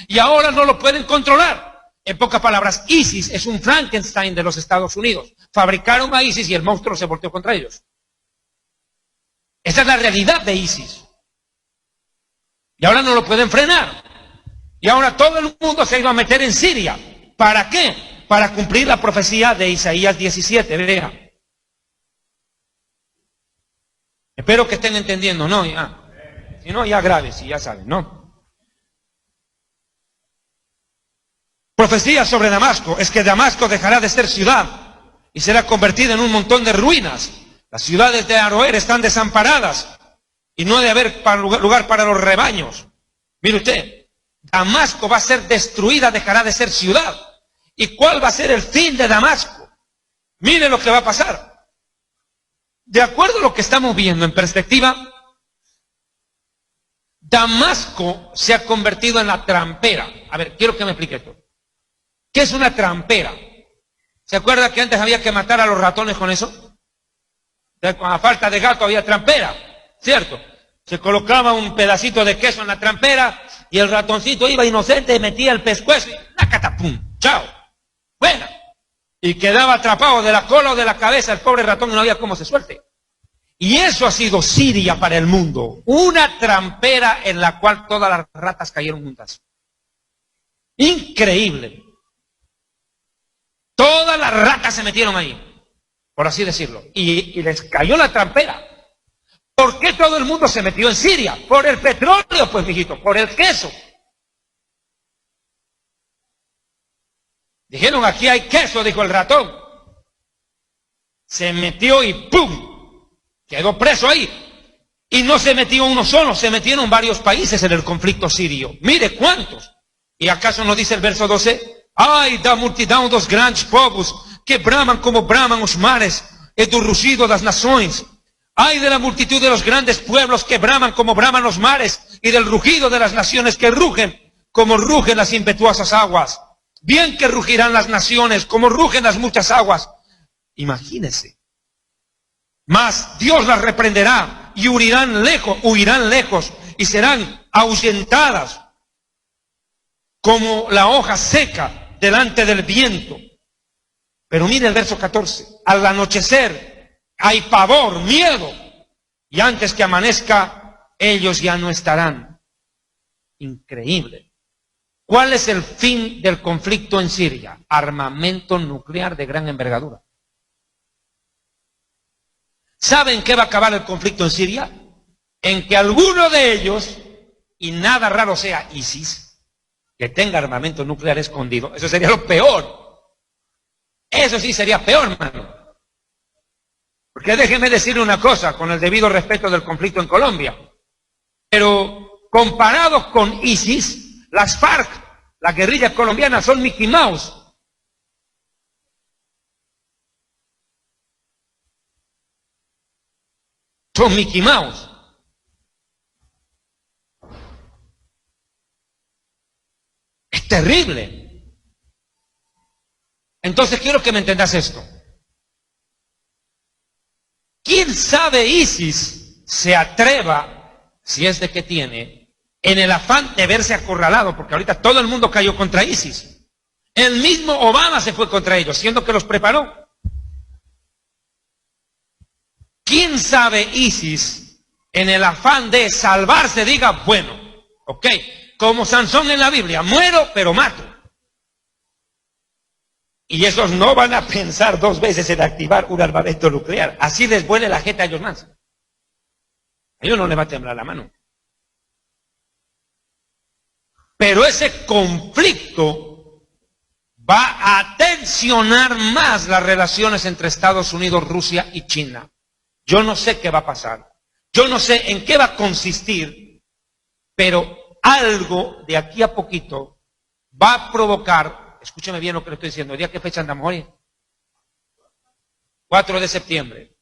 Y ahora no lo pueden controlar. En pocas palabras, ISIS es un Frankenstein de los Estados Unidos. Fabricaron a ISIS y el monstruo se volteó contra ellos. Esa es la realidad de ISIS. Y ahora no lo pueden frenar. Y ahora todo el mundo se ha ido a meter en Siria. ¿Para qué? Para cumplir la profecía de Isaías 17. Vea. Espero que estén entendiendo, ¿no? Ya. Si no, ya grave, si ya saben, ¿no? Profecía sobre Damasco, es que Damasco dejará de ser ciudad y será convertida en un montón de ruinas. Las ciudades de Aroer están desamparadas y no ha de haber lugar para los rebaños. Mire usted, Damasco va a ser destruida, dejará de ser ciudad. ¿Y cuál va a ser el fin de Damasco? Mire lo que va a pasar. De acuerdo a lo que estamos viendo en perspectiva, Damasco se ha convertido en la trampera. A ver, quiero que me explique esto. ¿Qué es una trampera? ¿Se acuerda que antes había que matar a los ratones con eso? A falta de gato había trampera, ¿cierto? Se colocaba un pedacito de queso en la trampera y el ratoncito iba inocente y metía el pescuezo y ¡nacatapum! ¡Chao! Bueno. Y quedaba atrapado de la cola o de la cabeza el pobre ratón y no había cómo se suelte. Y eso ha sido Siria para el mundo. Una trampera en la cual todas las ratas cayeron juntas. Increíble. Todas las ratas se metieron ahí, por así decirlo. Y les cayó la trampera. ¿Por qué todo el mundo se metió en Siria? Por el petróleo, pues, mijito, por el queso. Dijeron, aquí hay queso, dijo el ratón. Se metió y ¡pum! Quedó preso ahí. Y no se metió uno solo, se metieron varios países en el conflicto sirio. Mire cuántos. ¿Y acaso no dice el verso 12? Ai da multidão dos grandes povos, que braman como braman os mares, e do rugido das nações. Ay de la multitud de los grandes pueblos que braman como braman los mares, y del rugido de las naciones que rugen como rugen las impetuosas aguas. Bien que rugirán las naciones como rugen las muchas aguas. Imagínense. Mas Dios las reprenderá y huirán lejos y serán ahuyentadas como la hoja seca delante del viento. Pero mire el verso 14, al anochecer hay pavor, miedo, y antes que amanezca ellos ya no estarán. Increíble. ¿Cuál es el fin del conflicto en Siria? Armamento nuclear de gran envergadura. ¿Saben qué va a acabar el conflicto en Siria? En que alguno de ellos, y nada raro sea ISIS, que tenga armamento nuclear escondido. Eso sería lo peor. Eso sí sería peor, hermano. Porque déjenme decirle una cosa, con el debido respeto del conflicto en Colombia. Pero comparados con ISIS, las FARC, la guerrilla colombiana, son Mickey Mouse. Son Mickey Mouse. Es terrible. Entonces quiero que me entendas esto. ¿Quién sabe ISIS se atreva, si es de que tiene, en el afán de verse acorralado? Porque ahorita todo el mundo cayó contra ISIS. El mismo Obama se fue contra ellos, siendo que los preparó. ¿Quién sabe ISIS en el afán de salvarse diga, bueno, ok, como Sansón en la Biblia, muero pero mato? Y esos no van a pensar dos veces en activar un armamento nuclear. Así les vuele la jeta a ellos más. A ellos no les va a temblar la mano. Pero ese conflicto va a tensionar más las relaciones entre Estados Unidos, Rusia y China. Yo no sé qué va a pasar. Yo no sé en qué va a consistir, pero algo de aquí a poquito va a provocar, escúcheme bien lo que le estoy diciendo, ¿el día qué fecha andamos hoy? 4 de septiembre.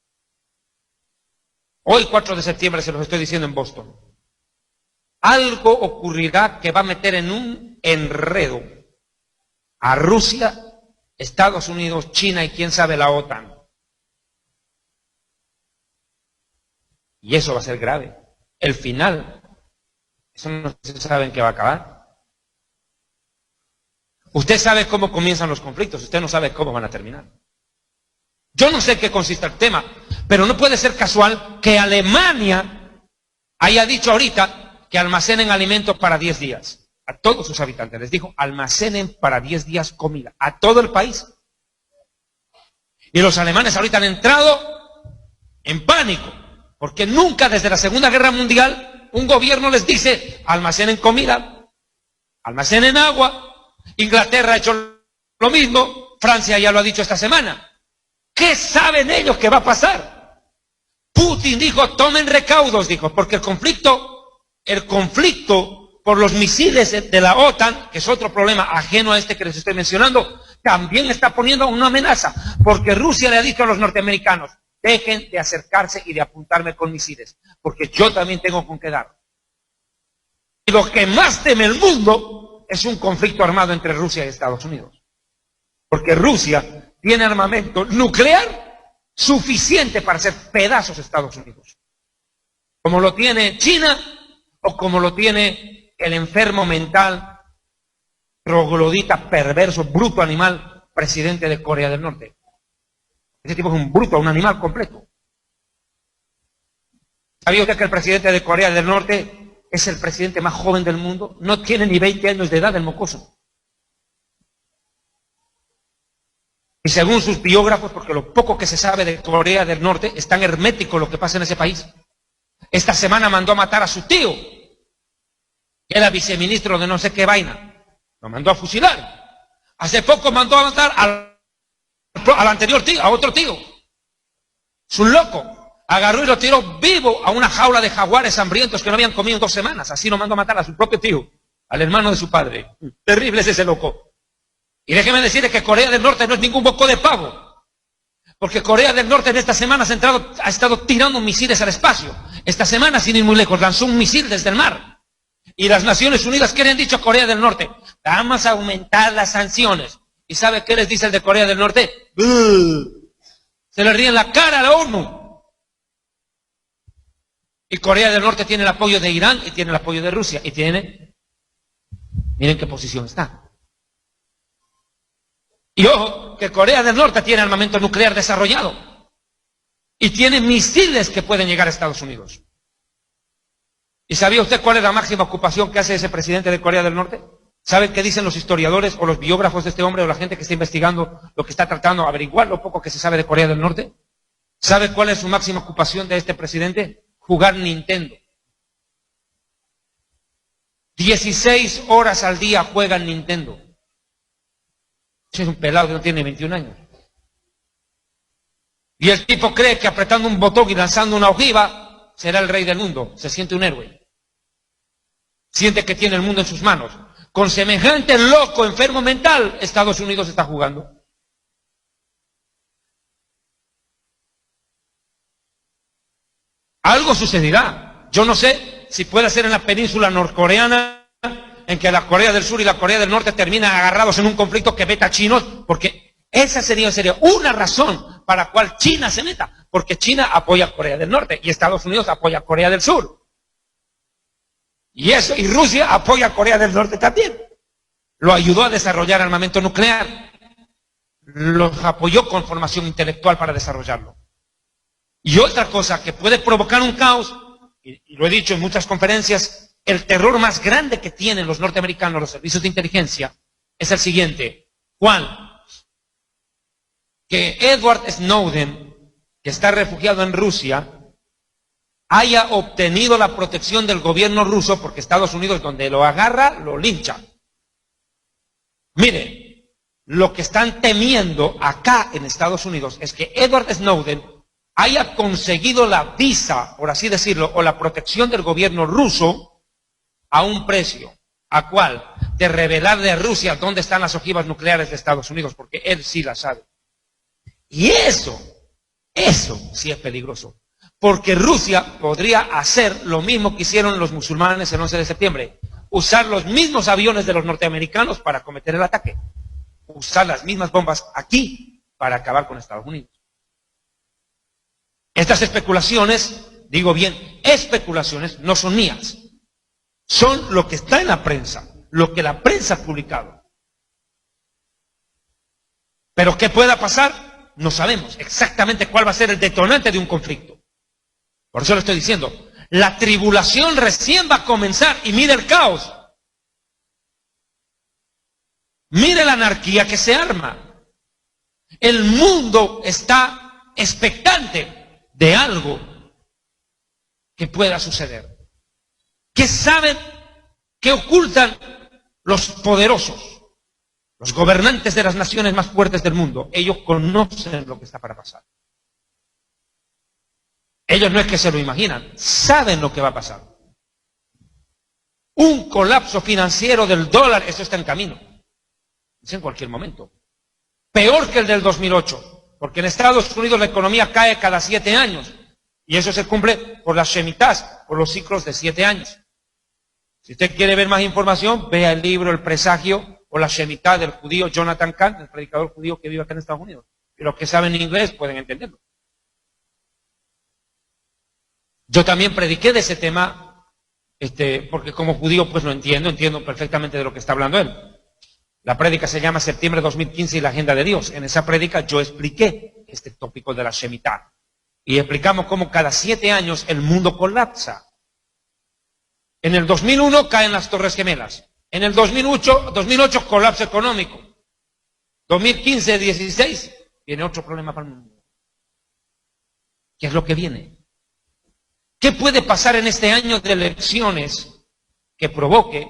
Hoy 4 de septiembre se los estoy diciendo en Boston. Algo ocurrirá que va a meter en un enredo a Rusia, Estados Unidos, China y quién sabe la OTAN. Y eso va a ser grave. El final, eso no se sabe en qué va a acabar. Usted sabe cómo comienzan los conflictos, usted no sabe cómo van a terminar. Yo no sé qué consiste el tema, pero no puede ser casual que Alemania haya dicho ahorita que almacenen alimentos para 10 días. A todos sus habitantes les dijo, almacenen para 10 días comida, a todo el país. Y los alemanes ahorita han entrado en pánico, porque nunca desde la Segunda Guerra Mundial un gobierno les dice, almacenen comida, almacenen agua. Inglaterra ha hecho lo mismo, Francia ya lo ha dicho esta semana. ¿Qué saben ellos que va a pasar? Putin dijo, tomen recaudos, dijo, porque el conflicto por los misiles de la OTAN, que es otro problema ajeno a este que les estoy mencionando, también está poniendo una amenaza, porque Rusia le ha dicho a los norteamericanos, dejen de acercarse y de apuntarme con misiles, porque yo también tengo con qué dar. Y lo que más teme el mundo es un conflicto armado entre Rusia y Estados Unidos. Porque Rusia tiene armamento nuclear suficiente para hacer pedazos a Estados Unidos. Como lo tiene China o como lo tiene el enfermo mental, troglodita, perverso, bruto animal, presidente de Corea del Norte. Ese tipo es un bruto, un animal completo. ¿Sabía usted que el presidente de Corea del Norte es el presidente más joven del mundo? No tiene ni 20 años de edad el mocoso. Y según sus biógrafos, porque lo poco que se sabe de Corea del Norte es tan hermético lo que pasa en ese país. Esta semana mandó a matar a su tío, que era viceministro de no sé qué vaina. Lo mandó a fusilar. Hace poco mandó a matar al anterior tío, a otro tío. Es un loco. Agarró y lo tiró vivo a una jaula de jaguares hambrientos que no habían comido en 2 semanas. Así lo mandó a matar a su propio tío, al hermano de su padre. Terrible es ese loco. Y déjeme decirle que Corea del Norte no es ningún boco de pavo. Porque Corea del Norte en esta semana ha estado tirando misiles al espacio. Esta semana, sin ir muy lejos, lanzó un misil desde el mar. Y las Naciones Unidas, ¿qué le han dicho a Corea del Norte? Vamos a aumentar las sanciones. ¿Y sabe qué les dice el de Corea del Norte? Se le ríe en la cara a la ONU. Y Corea del Norte tiene el apoyo de Irán y tiene el apoyo de Rusia. Y tiene, miren qué posición está. Y ojo, que Corea del Norte tiene armamento nuclear desarrollado. Y tiene misiles que pueden llegar a Estados Unidos. ¿Y sabía usted cuál es la máxima ocupación que hace ese presidente de Corea del Norte? ¿Saben qué dicen los historiadores o los biógrafos de este hombre o la gente que está investigando lo que está tratando de averiguar lo poco que se sabe de Corea del Norte? ¿Sabe cuál es su máxima ocupación de este presidente? Jugar Nintendo. 16 horas al día juegan Nintendo. Es un pelado que no tiene 21 años. Y el tipo cree que apretando un botón y lanzando una ojiva será el rey del mundo. Se siente un héroe. Siente que tiene el mundo en sus manos. Con semejante loco, enfermo mental, Estados Unidos está jugando. Algo sucederá. Yo no sé si puede ser en la península norcoreana, en que la Corea del Sur y la Corea del Norte terminan agarrados en un conflicto que veta a chinos, porque esa sería una razón para la cual China se meta, porque China apoya a Corea del Norte y Estados Unidos apoya a Corea del Sur. Y Rusia apoya a Corea del Norte también. Lo ayudó a desarrollar armamento nuclear. Los apoyó con formación intelectual para desarrollarlo. Y otra cosa que puede provocar un caos, y lo he dicho en muchas conferencias, el terror más grande que tienen los norteamericanos, los servicios de inteligencia, es el siguiente. ¿Cuál? Que Edward Snowden, que está refugiado en Rusia, haya obtenido la protección del gobierno ruso, porque Estados Unidos, donde lo agarra, lo lincha. Mire, lo que están temiendo acá en Estados Unidos es que Edward Snowden haya conseguido la visa, por así decirlo, o la protección del gobierno ruso a un precio. ¿A cuál? De revelarle a Rusia dónde están las ojivas nucleares de Estados Unidos, porque él sí las sabe. Y eso sí es peligroso. Porque Rusia podría hacer lo mismo que hicieron los musulmanes el 11 de septiembre. Usar los mismos aviones de los norteamericanos para cometer el ataque. Usar las mismas bombas aquí para acabar con Estados Unidos. Estas especulaciones, digo bien, especulaciones, no son mías. Son lo que está en la prensa, lo que la prensa ha publicado. Pero ¿qué pueda pasar? No sabemos exactamente cuál va a ser el detonante de un conflicto. Por eso le estoy diciendo, la tribulación recién va a comenzar y mire el caos. Mire la anarquía que se arma. El mundo está expectante de algo que pueda suceder. ¿Qué saben? ¿Qué ocultan los poderosos? Los gobernantes de las naciones más fuertes del mundo. Ellos conocen lo que está para pasar. Ellos no es que se lo imaginan, saben lo que va a pasar. Un colapso financiero del dólar, eso está en camino. Es en cualquier momento. Peor que el del 2008, porque en Estados Unidos la economía cae cada 7 años. Y eso se cumple por las Shemitás, por los ciclos de 7 años. Si usted quiere ver más información, vea el libro El Presagio o la Shemitá del judío Jonathan Cahn, el predicador judío que vive acá en Estados Unidos. Y los que saben inglés pueden entenderlo. Yo también prediqué de ese tema, porque como judío pues lo entiendo perfectamente de lo que está hablando él. La prédica se llama Septiembre 2015 y la Agenda de Dios. En esa prédica yo expliqué este tópico de la Shemitá. Y explicamos cómo cada 7 años el mundo colapsa. En el 2001 caen las Torres Gemelas. En el 2008 colapso económico. 2015-16 viene otro problema para el mundo. ¿Qué es lo que viene? ¿Qué puede pasar en este año de elecciones que provoque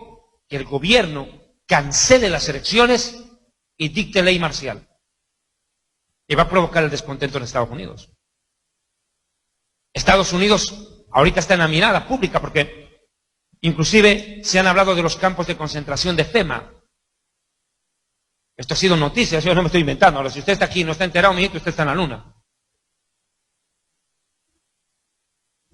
que el gobierno cancele las elecciones y dicte ley marcial? Y va a provocar el descontento en Estados Unidos. Estados Unidos ahorita está en la mirada pública porque inclusive se han hablado de los campos de concentración de FEMA. Esto ha sido noticia, yo no me estoy inventando. Ahora, si usted está aquí y no está enterado, mi hijo, usted está en la luna.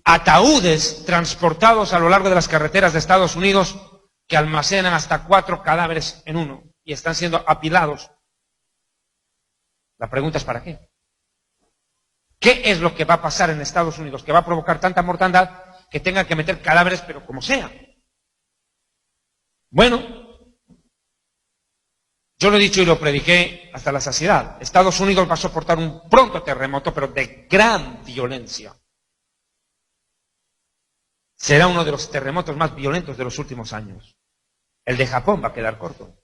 Ataúdes transportados a lo largo de las carreteras de Estados Unidos que almacenan hasta 4 cadáveres en uno y están siendo apilados. La pregunta es ¿para qué? ¿Qué es lo que va a pasar en Estados Unidos que va a provocar tanta mortandad que tengan que meter cadáveres, pero como sea. Bueno, yo lo he dicho y lo prediqué hasta la saciedad. Estados Unidos va a soportar un pronto terremoto, pero de gran violencia. Será uno de los terremotos más violentos de los últimos años. El de Japón va a quedar corto.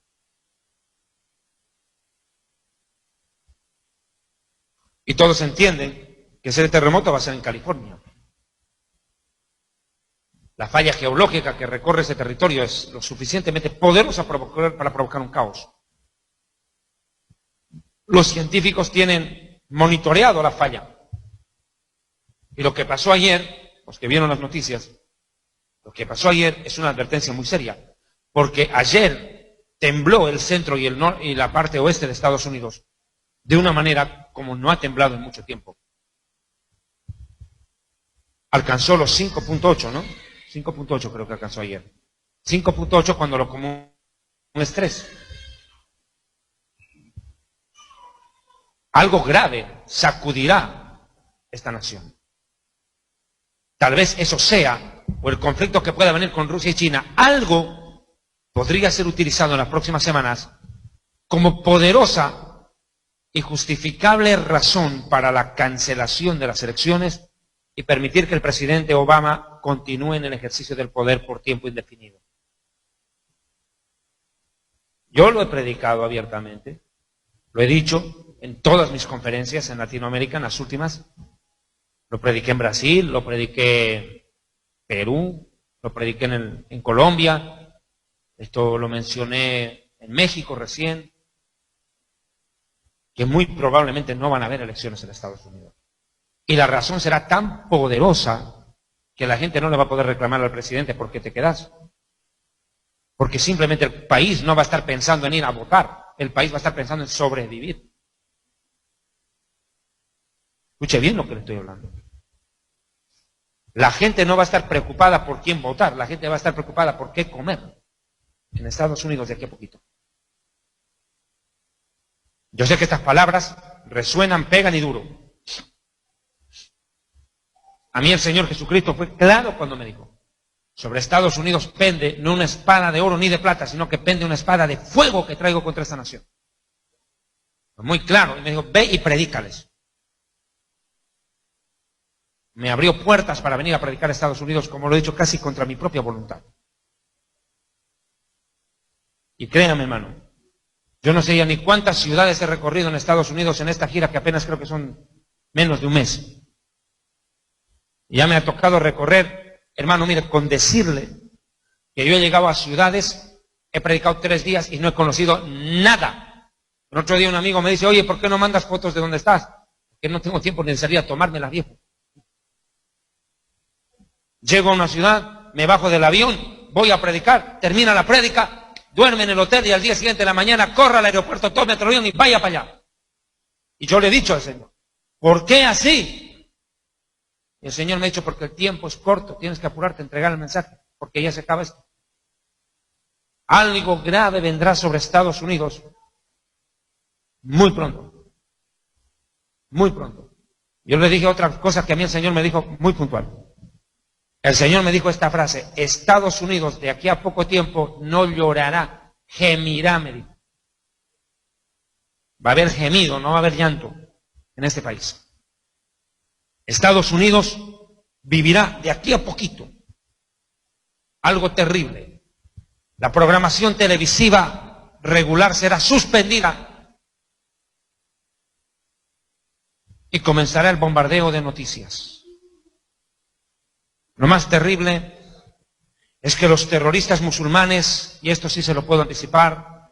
Y todos entienden que ese terremoto va a ser en California. La falla geológica que recorre ese territorio es lo suficientemente poderosa para provocar un caos. Los científicos tienen monitoreado la falla. Y lo que pasó ayer, los que vieron las noticias, lo que pasó ayer es una advertencia muy seria. Porque ayer tembló el centro y la parte oeste de Estados Unidos de una manera como no ha temblado en mucho tiempo. Alcanzó los 5.8, ¿no? 5.8 creo que alcanzó ayer. 5.8 cuando lo común es 3. Algo grave sacudirá esta nación. Tal vez eso sea, o el conflicto que pueda venir con Rusia y China, algo podría ser utilizado en las próximas semanas como poderosa y justificable razón para la cancelación de las elecciones y permitir que el presidente Obama continúe en el ejercicio del poder por tiempo indefinido. Yo lo he predicado abiertamente, lo he dicho en todas mis conferencias en Latinoamérica, en las últimas. Lo prediqué en Brasil, lo prediqué en Perú, lo prediqué en Colombia, esto lo mencioné en México recién, que muy probablemente no van a haber elecciones en Estados Unidos. Y la razón será tan poderosa que la gente no le va a poder reclamar al presidente ¿por qué te quedas? Porque simplemente el país no va a estar pensando en ir a votar, el país va a estar pensando en sobrevivir. Escuche bien lo que le estoy hablando. La gente no va a estar preocupada por quién votar, la gente va a estar preocupada por qué comer en Estados Unidos de aquí a poquito. Yo sé que estas palabras resuenan, pegan y duro. A mí el Señor Jesucristo fue claro cuando me dijo, sobre Estados Unidos pende no una espada de oro ni de plata, sino que pende una espada de fuego que traigo contra esta nación. Fue muy claro, y me dijo, ve y predícales. Me abrió puertas para venir a predicar a Estados Unidos, como lo he dicho, casi contra mi propia voluntad. Y créame, hermano, yo no sé ya ni cuántas ciudades he recorrido en Estados Unidos en esta gira, que apenas creo que son menos de un mes. Y ya me ha tocado recorrer, hermano, mire, con decirle que yo he llegado a ciudades, he predicado 3 días y no he conocido nada. El otro día un amigo me dice, oye, ¿por qué no mandas fotos de dónde estás? Porque no tengo tiempo ni de salir a tomármelas, viejo. Llego a una ciudad, me bajo del avión, voy a predicar, termina la prédica, duerme en el hotel y al día siguiente de la mañana corra al aeropuerto, tome otro avión y vaya para allá. Y yo le he dicho al Señor, ¿por qué así? Y el Señor me ha dicho, porque el tiempo es corto, tienes que apurarte a entregar el mensaje, porque ya se acaba esto. Algo grave vendrá sobre Estados Unidos muy pronto. Muy pronto. Yo le dije otra cosa que a mí el Señor me dijo muy puntual. El Señor me dijo esta frase, Estados Unidos de aquí a poco tiempo no llorará, gemirá, me dijo. Va a haber gemido, no va a haber llanto en este país. Estados Unidos vivirá de aquí a poquito algo terrible. La programación televisiva regular será suspendida y comenzará el bombardeo de noticias. Lo más terrible es que los terroristas musulmanes, y esto sí se lo puedo anticipar,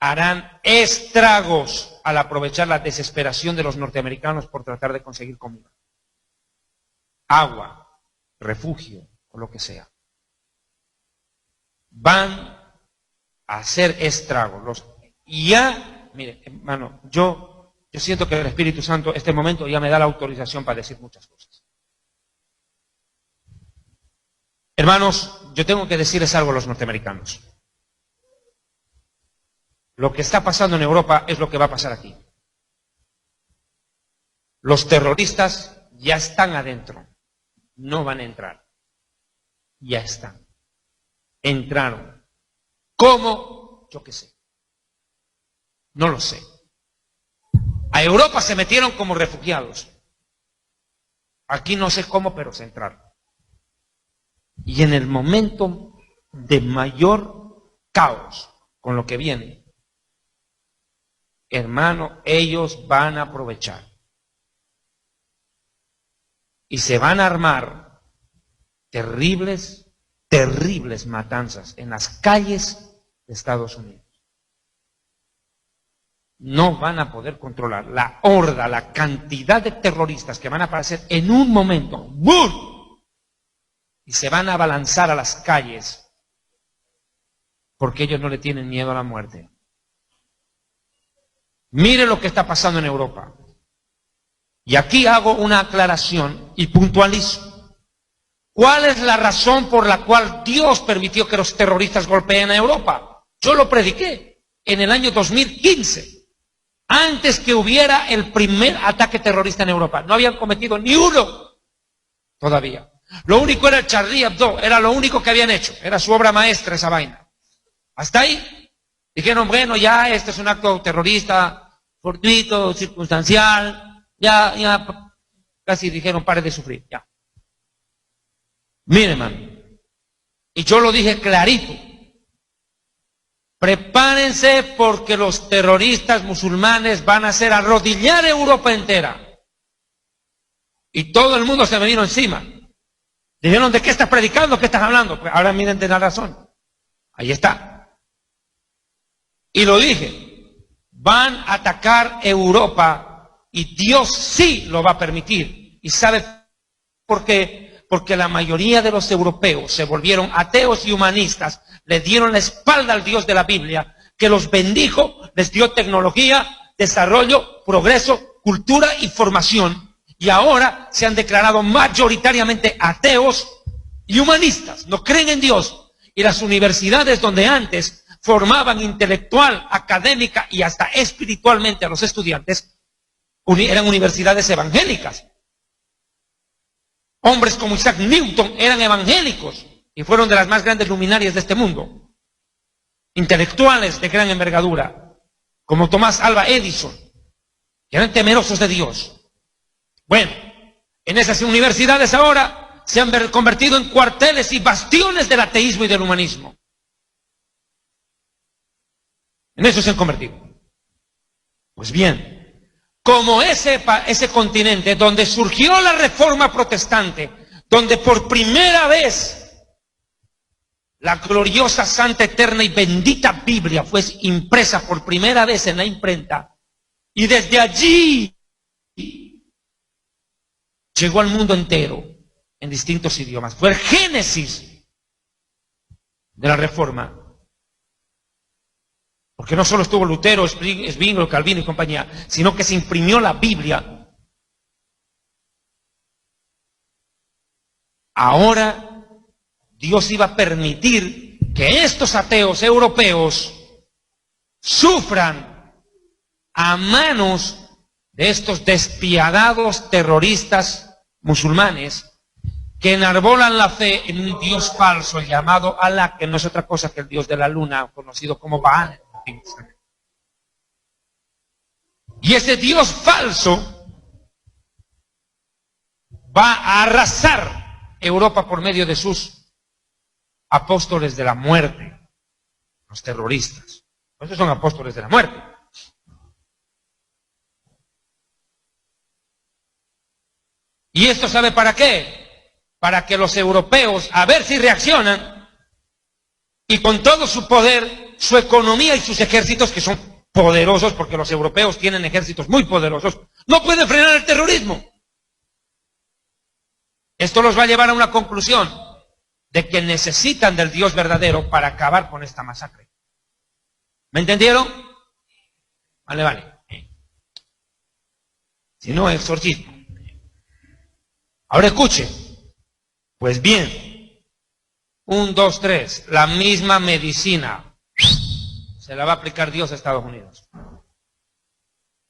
harán estragos al aprovechar la desesperación de los norteamericanos por tratar de conseguir comida, agua, refugio o lo que sea. Van a hacer estragos. Y ya, mire, hermano, yo siento que el Espíritu Santo, este momento, ya me da la autorización para decir muchas cosas. Hermanos, yo tengo que decirles algo a los norteamericanos. Lo que está pasando en Europa es lo que va a pasar aquí. Los terroristas ya están adentro, no van a entrar. Ya están. Entraron. ¿Cómo? Yo qué sé. No lo sé. A Europa se metieron como refugiados. Aquí no sé cómo, pero se entraron. Y en el momento de mayor caos con lo que viene, hermano, ellos van a aprovechar. Y se van a armar terribles, terribles matanzas en las calles de Estados Unidos. No van a poder controlar la horda, la cantidad de terroristas que van a aparecer en un momento. ¡Bum! Y se van a abalanzar a las calles porque ellos no le tienen miedo a la muerte. Mire lo que está pasando en Europa. Y aquí hago una aclaración y puntualizo. ¿Cuál es la razón por la cual Dios permitió que los terroristas golpeen a Europa? Yo lo prediqué en el año 2015, antes que hubiera el primer ataque terrorista en Europa. No habían cometido ni uno todavía. Lo único era el Charlie Hebdo, era lo único que habían hecho. Era su obra maestra esa vaina. Hasta ahí dijeron, bueno, ya este es un acto terrorista, fortuito, circunstancial. Ya, casi dijeron, pare de sufrir, ya. Miren, hermano, y yo lo dije clarito, prepárense porque los terroristas musulmanes van a hacer arrodillar Europa entera. Y todo el mundo se me vino encima. Dijeron, ¿de qué estás predicando? ¿Qué estás hablando? Pues ahora miren de la razón. Ahí está. Y lo dije, van a atacar Europa. Y Dios sí lo va a permitir. ¿Y sabe por qué? Porque la mayoría de los europeos se volvieron ateos y humanistas, le dieron la espalda al Dios de la Biblia, que los bendijo, les dio tecnología, desarrollo, progreso, cultura y formación. Y ahora se han declarado mayoritariamente ateos y humanistas. No creen en Dios. Y las universidades donde antes formaban intelectual, académica y hasta espiritualmente a los estudiantes, eran universidades evangélicas. Hombres como Isaac Newton eran evangélicos y fueron de las más grandes luminarias de este mundo. Intelectuales de gran envergadura, como Tomás Alva Edison, que eran temerosos de Dios. Bueno, en esas universidades ahora se han convertido en cuarteles y bastiones del ateísmo y del humanismo. En eso se han convertido. Pues bien, como ese continente donde surgió la Reforma Protestante, donde por primera vez la gloriosa, santa, eterna y bendita Biblia fue impresa por primera vez en la imprenta, y desde allí llegó al mundo entero en distintos idiomas. Fue el génesis de la Reforma. Porque no solo estuvo Lutero, Zwingli, Calvino y compañía, sino que se imprimió la Biblia. Ahora Dios iba a permitir que estos ateos europeos sufran a manos de estos despiadados terroristas musulmanes que enarbolan la fe en un Dios falso llamado Alá, que no es otra cosa que el Dios de la luna, conocido como Baal. Y ese Dios falso va a arrasar Europa por medio de sus apóstoles de la muerte, los terroristas. Estos son apóstoles de la muerte. ¿Y esto sabe para qué? Para que los europeos, a ver si reaccionan, y con todo su poder, su economía y sus ejércitos, que son poderosos, porque los europeos tienen ejércitos muy poderosos, no pueden frenar el terrorismo. Esto los va a llevar a una conclusión de que necesitan del Dios verdadero para acabar con esta masacre. ¿Me entendieron? Vale, vale. Si no, exorcismo. Ahora escuche. Pues bien, 1, 2, 3, la misma medicina se la va a aplicar Dios a Estados Unidos.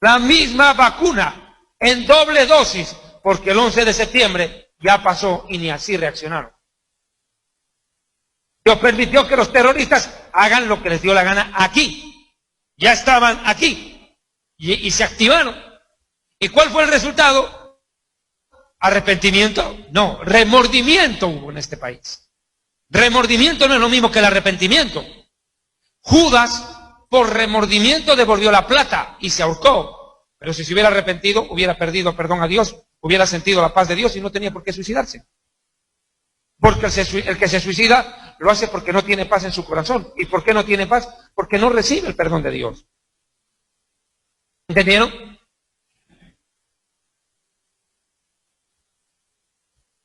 La misma vacuna en doble dosis, porque el 11 de septiembre ya pasó y ni así reaccionaron. Dios permitió que los terroristas hagan lo que les dio la gana aquí. Ya estaban aquí y se activaron. ¿Y cuál fue el resultado? ¿Arrepentimiento? No, remordimiento hubo en este país. Remordimiento no es lo mismo que el arrepentimiento. Judas, por remordimiento, devolvió la plata y se ahorcó. Pero si se hubiera arrepentido, hubiera perdido perdón a Dios, hubiera sentido la paz de Dios y no tenía por qué suicidarse. Porque el que se suicida lo hace porque no tiene paz en su corazón. ¿Y por qué no tiene paz? Porque no recibe el perdón de Dios. ¿Entendieron?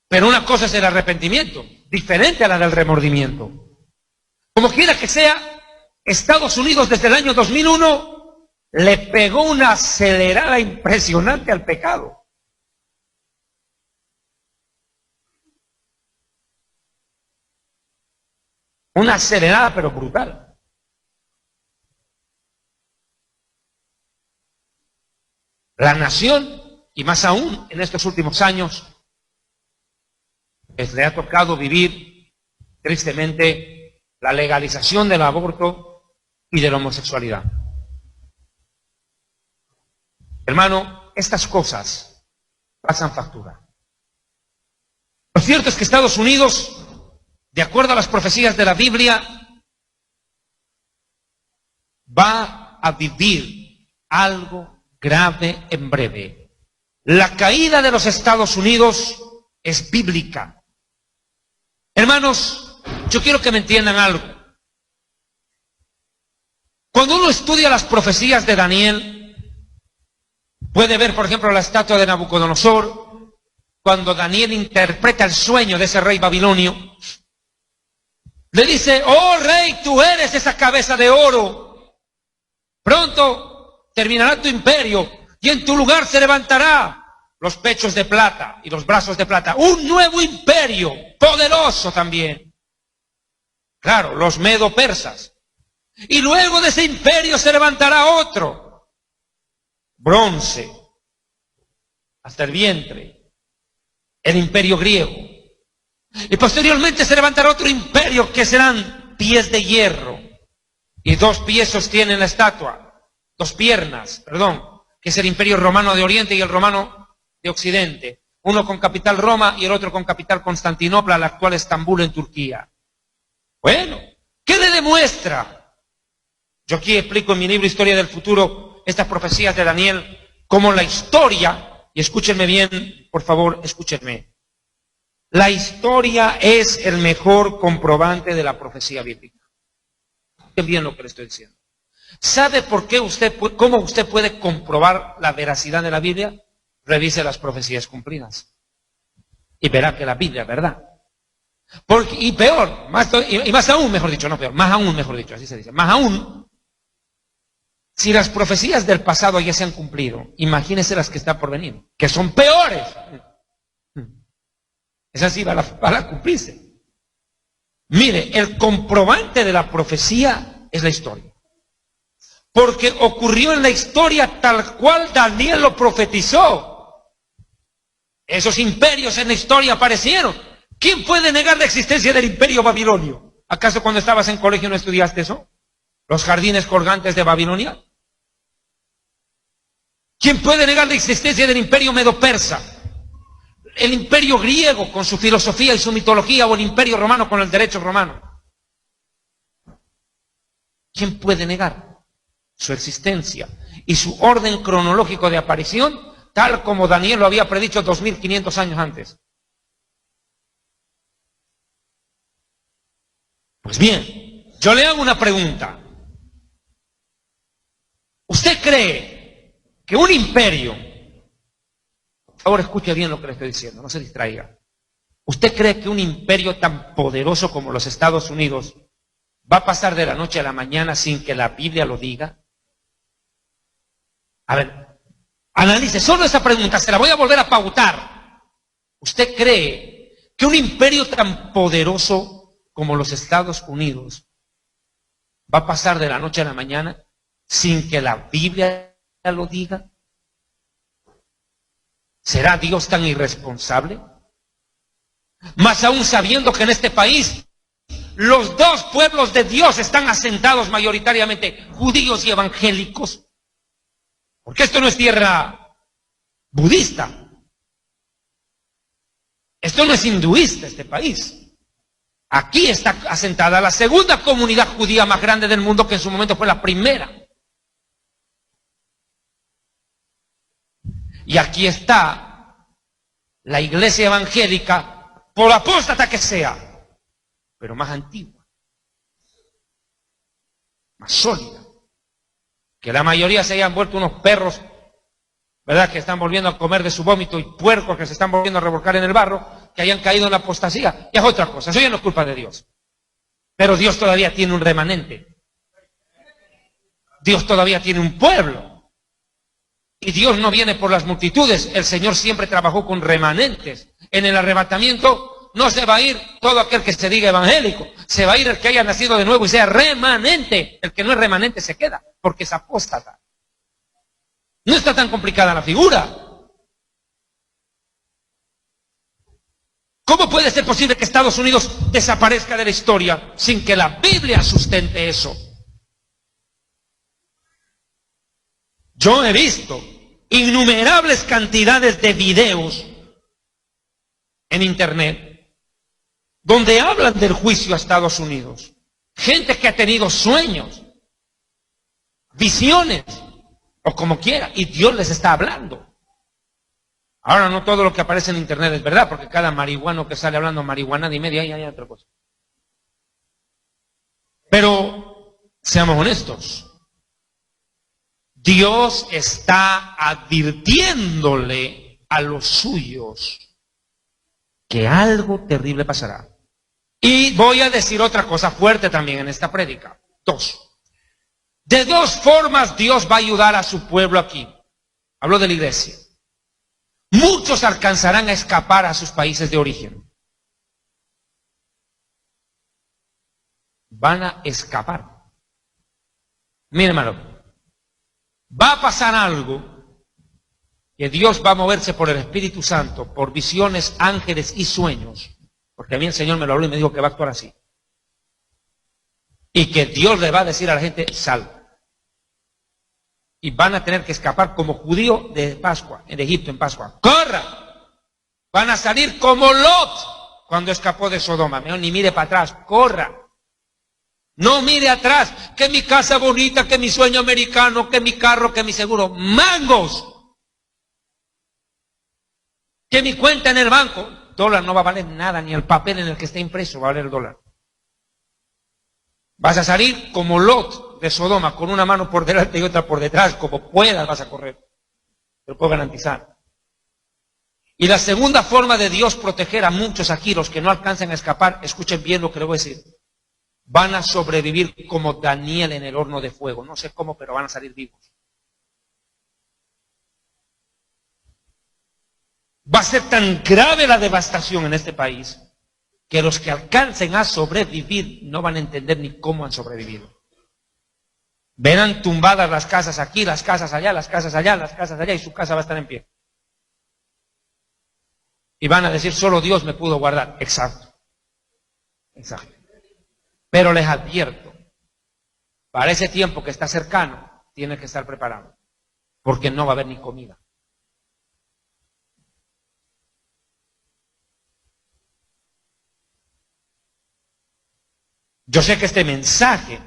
Pero una cosa es el arrepentimiento, diferente a la del remordimiento. Como quiera que sea, Estados Unidos desde el año 2001 le pegó una acelerada impresionante al pecado. Una acelerada pero brutal. La nación, y más aún en estos últimos años, le ha tocado vivir tristemente la legalización del aborto y de la homosexualidad. Hermano, estas cosas pasan factura. Lo cierto es que Estados Unidos, de acuerdo a las profecías de la Biblia, va a vivir algo grave en breve. La caída de los Estados Unidos es bíblica. Hermanos, yo quiero que me entiendan algo. Cuando uno estudia las profecías de Daniel, puede ver, por ejemplo, la estatua de Nabucodonosor, cuando Daniel interpreta el sueño de ese rey babilonio. Le dice: oh rey, tú eres esa cabeza de oro. Pronto terminará tu imperio y en tu lugar se levantará los pechos de plata y los brazos de plata. Un nuevo imperio, poderoso también. Claro, los medo-persas. Y luego de ese imperio se levantará otro. Bronce, hasta el vientre. El imperio griego. Y posteriormente se levantará otro imperio que serán pies de hierro. Y 2 pies sostienen la estatua. 2 piernas, perdón, que es el imperio romano de Oriente y el romano de Occidente. Uno con capital Roma y el otro con capital Constantinopla, la actual Estambul en Turquía. Bueno, ¿qué le demuestra? Yo aquí explico en mi libro Historia del Futuro estas profecías de Daniel como la historia, y escúchenme bien, por favor, escúchenme. La historia es el mejor comprobante de la profecía bíblica. Escuchen bien lo que le estoy diciendo. ¿Sabe por qué cómo usted puede comprobar la veracidad de la Biblia? Revise las profecías cumplidas y verá que la Biblia es verdad. Y peor, más aún, mejor dicho, no peor, más aún, mejor dicho, así se dice, más aún, si las profecías del pasado ya se han cumplido, imagínese las que están por venir, que son peores. Esas sí van a cumplirse. Mire, el comprobante de la profecía es la historia. Porque ocurrió en la historia tal cual Daniel lo profetizó. Esos imperios en la historia aparecieron. ¿Quién puede negar la existencia del imperio babilonio? ¿Acaso cuando estabas en colegio no estudiaste eso? ¿Los jardines colgantes de Babilonia? ¿Quién puede negar la existencia del imperio medo-persa? El imperio griego con su filosofía y su mitología, o el imperio romano con el derecho romano. ¿Quién puede negar su existencia y su orden cronológico de aparición, tal como Daniel lo había predicho 2500 años antes? Pues bien, yo le hago una pregunta. ¿Usted cree que un imperio, por favor escuche bien lo que le estoy diciendo, no se distraiga, ¿usted cree que un imperio tan poderoso como los Estados Unidos va a pasar de la noche a la mañana sin que la Biblia lo diga? A ver, analice solo esa pregunta, se la voy a volver a pautar. ¿Usted cree que un imperio tan poderoso como los Estados Unidos va a pasar de la noche a la mañana sin que la Biblia lo diga? ¿Será Dios tan irresponsable? Más aún sabiendo que en este país los dos pueblos de Dios están asentados mayoritariamente, judíos y evangélicos. Porque esto no es tierra budista. Esto no es hinduista, este país. Aquí está asentada la segunda comunidad judía más grande del mundo, que en su momento fue la primera. Y aquí está la iglesia evangélica, por apóstata que sea, pero más antigua, más sólida. Que la mayoría se hayan vuelto unos perros, ¿verdad? Que están volviendo a comer de su vómito, y puercos que se están volviendo a revolcar en el barro, que hayan caído en la apostasía. Ya es otra cosa, eso ya no es culpa de Dios. Pero Dios todavía tiene un remanente. Dios todavía tiene un pueblo. Y Dios no viene por las multitudes. El Señor siempre trabajó con remanentes. En el arrebatamiento no se va a ir todo aquel que se diga evangélico. Se va a ir el que haya nacido de nuevo y sea remanente. El que no es remanente se queda, porque es apóstata. No está tan complicada la figura. ¿Cómo puede ser posible que Estados Unidos desaparezca de la historia sin que la Biblia sustente eso? Yo he visto innumerables cantidades de videos en internet donde hablan del juicio a Estados Unidos. Gente que ha tenido sueños, visiones, o como quiera, y Dios les está hablando. Ahora no todo lo que aparece en internet es verdad, porque cada marihuano que sale hablando marihuana y media, ahí hay otra cosa. Pero seamos honestos. Dios está advirtiéndole a los suyos que algo terrible pasará. Y voy a decir otra cosa fuerte también en esta prédica. De dos formas Dios va a ayudar a su pueblo aquí. Hablo de la iglesia. Muchos alcanzarán a escapar a sus países de origen. Van a escapar. Mire, hermano. Va a pasar algo que Dios va a moverse por el Espíritu Santo, por visiones, ángeles y sueños, porque a mí el Señor me lo habló y me dijo que va a actuar así. Y que Dios le va a decir a la gente, sal. Y van a tener que escapar como judío de Pascua, en Egipto en Pascua. ¡Corra! Van a salir como Lot cuando escapó de Sodoma. Ni mire para atrás, corra. No mire atrás, que mi casa bonita, que mi sueño americano, que mi carro, que mi seguro. ¡Mangos! Que mi cuenta en el banco. Dólar no va a valer nada, ni el papel en el que esté impreso va a valer el dólar. Vas a salir como Lot de Sodoma, con una mano por delante y otra por detrás, como puedas vas a correr. Te lo puedo garantizar. Y la segunda forma de Dios proteger a muchos aquí, los que no alcancen a escapar, escuchen bien lo que les voy a decir. Van a sobrevivir como Daniel en el horno de fuego. No sé cómo, pero van a salir vivos. Va a ser tan grave la devastación en este país que los que alcancen a sobrevivir no van a entender ni cómo han sobrevivido. Verán tumbadas las casas aquí, las casas allá, las casas allá, las casas allá, y su casa va a estar en pie. Y van a decir, solo Dios me pudo guardar. Exacto. Exacto. Pero les advierto, para ese tiempo que está cercano, tienen que estar preparados, porque no va a haber ni comida. Yo sé que este mensaje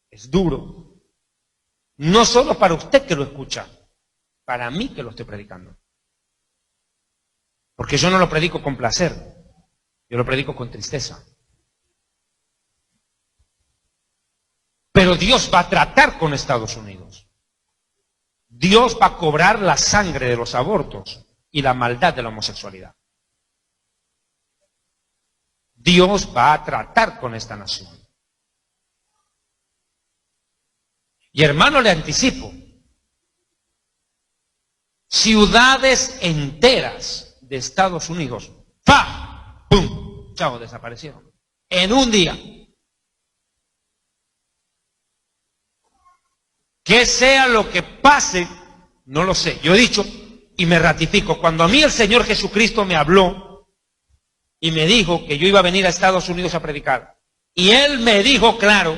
es duro, no solo para usted que lo escucha, para mí que lo estoy predicando. Porque yo no lo predico con placer, yo lo predico con tristeza. Pero Dios va a tratar con Estados Unidos. Dios va a cobrar la sangre de los abortos y la maldad de la homosexualidad. Dios va a tratar con esta nación. Y hermano, le anticipo, ciudades enteras de Estados Unidos, ¡pa! ¡Pum! Chao, desaparecieron. En un día. Que sea lo que pase, no lo sé. Yo he dicho y me ratifico, cuando a mí el Señor Jesucristo me habló y me dijo que yo iba a venir a Estados Unidos a predicar. Y él me dijo claro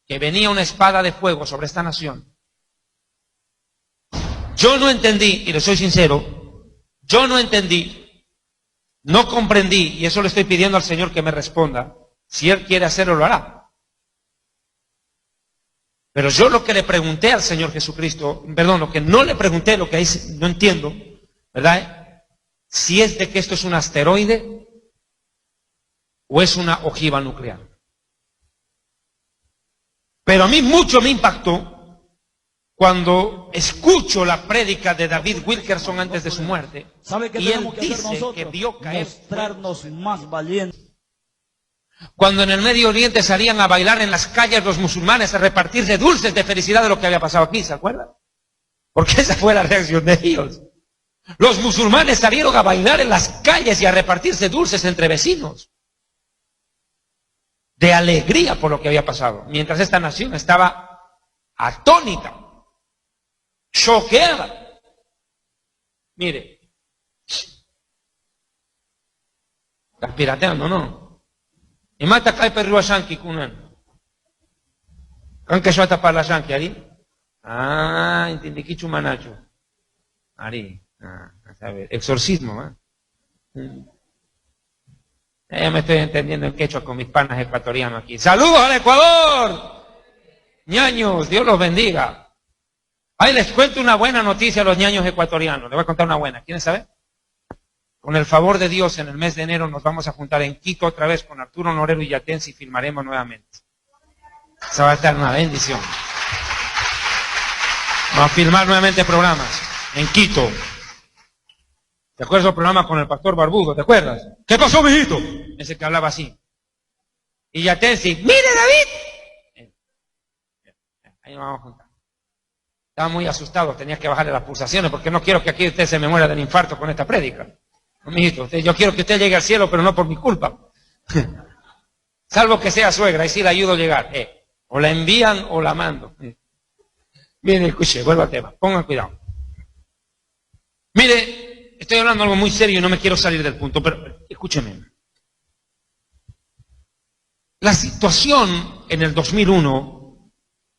que venía una espada de fuego sobre esta nación. Yo no entendí, y le soy sincero, yo no entendí, no comprendí, y eso le estoy pidiendo al Señor que me responda. Si Él quiere hacerlo, lo hará. Pero yo lo que le pregunté al Señor Jesucristo, perdón, lo que no le pregunté, lo que ahí no entiendo, ¿verdad? Si es de que esto es un asteroide o es una ojiva nuclear. Pero a mí mucho me impactó cuando escucho la prédica de David Wilkerson antes de su muerte. ¿Sabe qué Y él tenemos que hacer dice nosotros? que vio caer Mostrarnos más valientes. cuando en el Medio Oriente salían a bailar en las calles los musulmanes, a repartirse dulces de felicidad de lo que había pasado aquí, ¿se acuerdan? Porque esa fue la reacción de ellos. Los musulmanes salieron a bailar en las calles y a repartirse dulces entre vecinos, de alegría por lo que había pasado, mientras esta nación estaba atónita, choqueada. Mire, está pirateando, ¿no? Y mata cae per rua shanki kunan. Anche suata parla shanki, ari? Ah, entendí que chumanacho. Ari, a saber, exorcismo, ¿eh? Ya me estoy entendiendo en quechua con mis panas ecuatorianos aquí. ¡Saludos al Ecuador! Ñaños, Dios los bendiga. Ahí les cuento una buena noticia a los ñaños ecuatorianos. Les voy a contar una buena. ¿Quieren saber? Con el favor de Dios, en el mes de enero nos vamos a juntar en Quito otra vez con Arturo Norero y Yatensi y filmaremos nuevamente. Esa va a estar una bendición. Vamos a filmar nuevamente programas en Quito. ¿Te acuerdas del programa con el pastor Barbudo? ¿Te acuerdas? ¿Qué pasó, mijito? Ese que hablaba así. Y Yatensi, ¡mire, David! Ahí nos vamos a juntar. Estaba muy asustado, tenía que bajarle las pulsaciones porque no quiero que aquí usted se me muera del infarto con esta prédica. No, mijito, yo quiero que usted llegue al cielo, pero no por mi culpa. Salvo que sea suegra, y sí la ayudo a llegar. O la envían o la mando. Miren, escuche, vuelvo al tema. Pongan cuidado. Mire, estoy hablando algo muy serio y no me quiero salir del punto, pero escúcheme. La situación en el 2001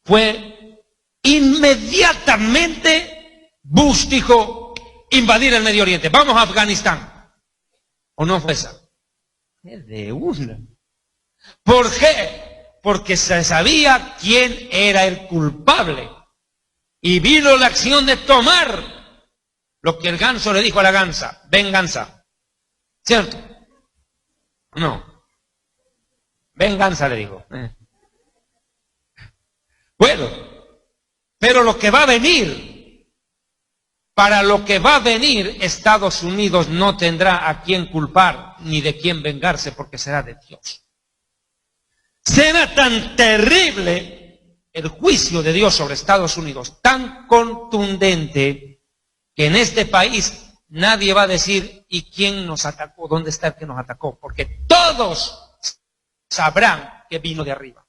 fue inmediatamente, Bush dijo, invadir el Medio Oriente. Vamos a Afganistán. ¿O no fue esa? Es de una. ¿Por qué? Porque se sabía quién era el culpable. Y vino la acción de tomar lo que el ganso le dijo a la gansa, venganza. ¿Cierto? No. Venganza le dijo. Bueno, pero lo que va a venir, para lo que va a venir, Estados Unidos no tendrá a quién culpar ni de quién vengarse porque será de Dios. Será tan terrible el juicio de Dios sobre Estados Unidos, tan contundente, que en este país nadie va a decir ¿y quién nos atacó? ¿Dónde está el que nos atacó? Porque todos sabrán que vino de arriba.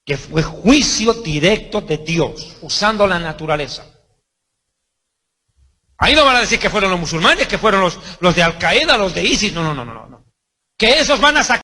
Que fue juicio directo de Dios, usando la naturaleza. Ahí no van a decir que fueron los musulmanes, que fueron los de Al Qaeda, los de ISIS, no. Que esos van a sacar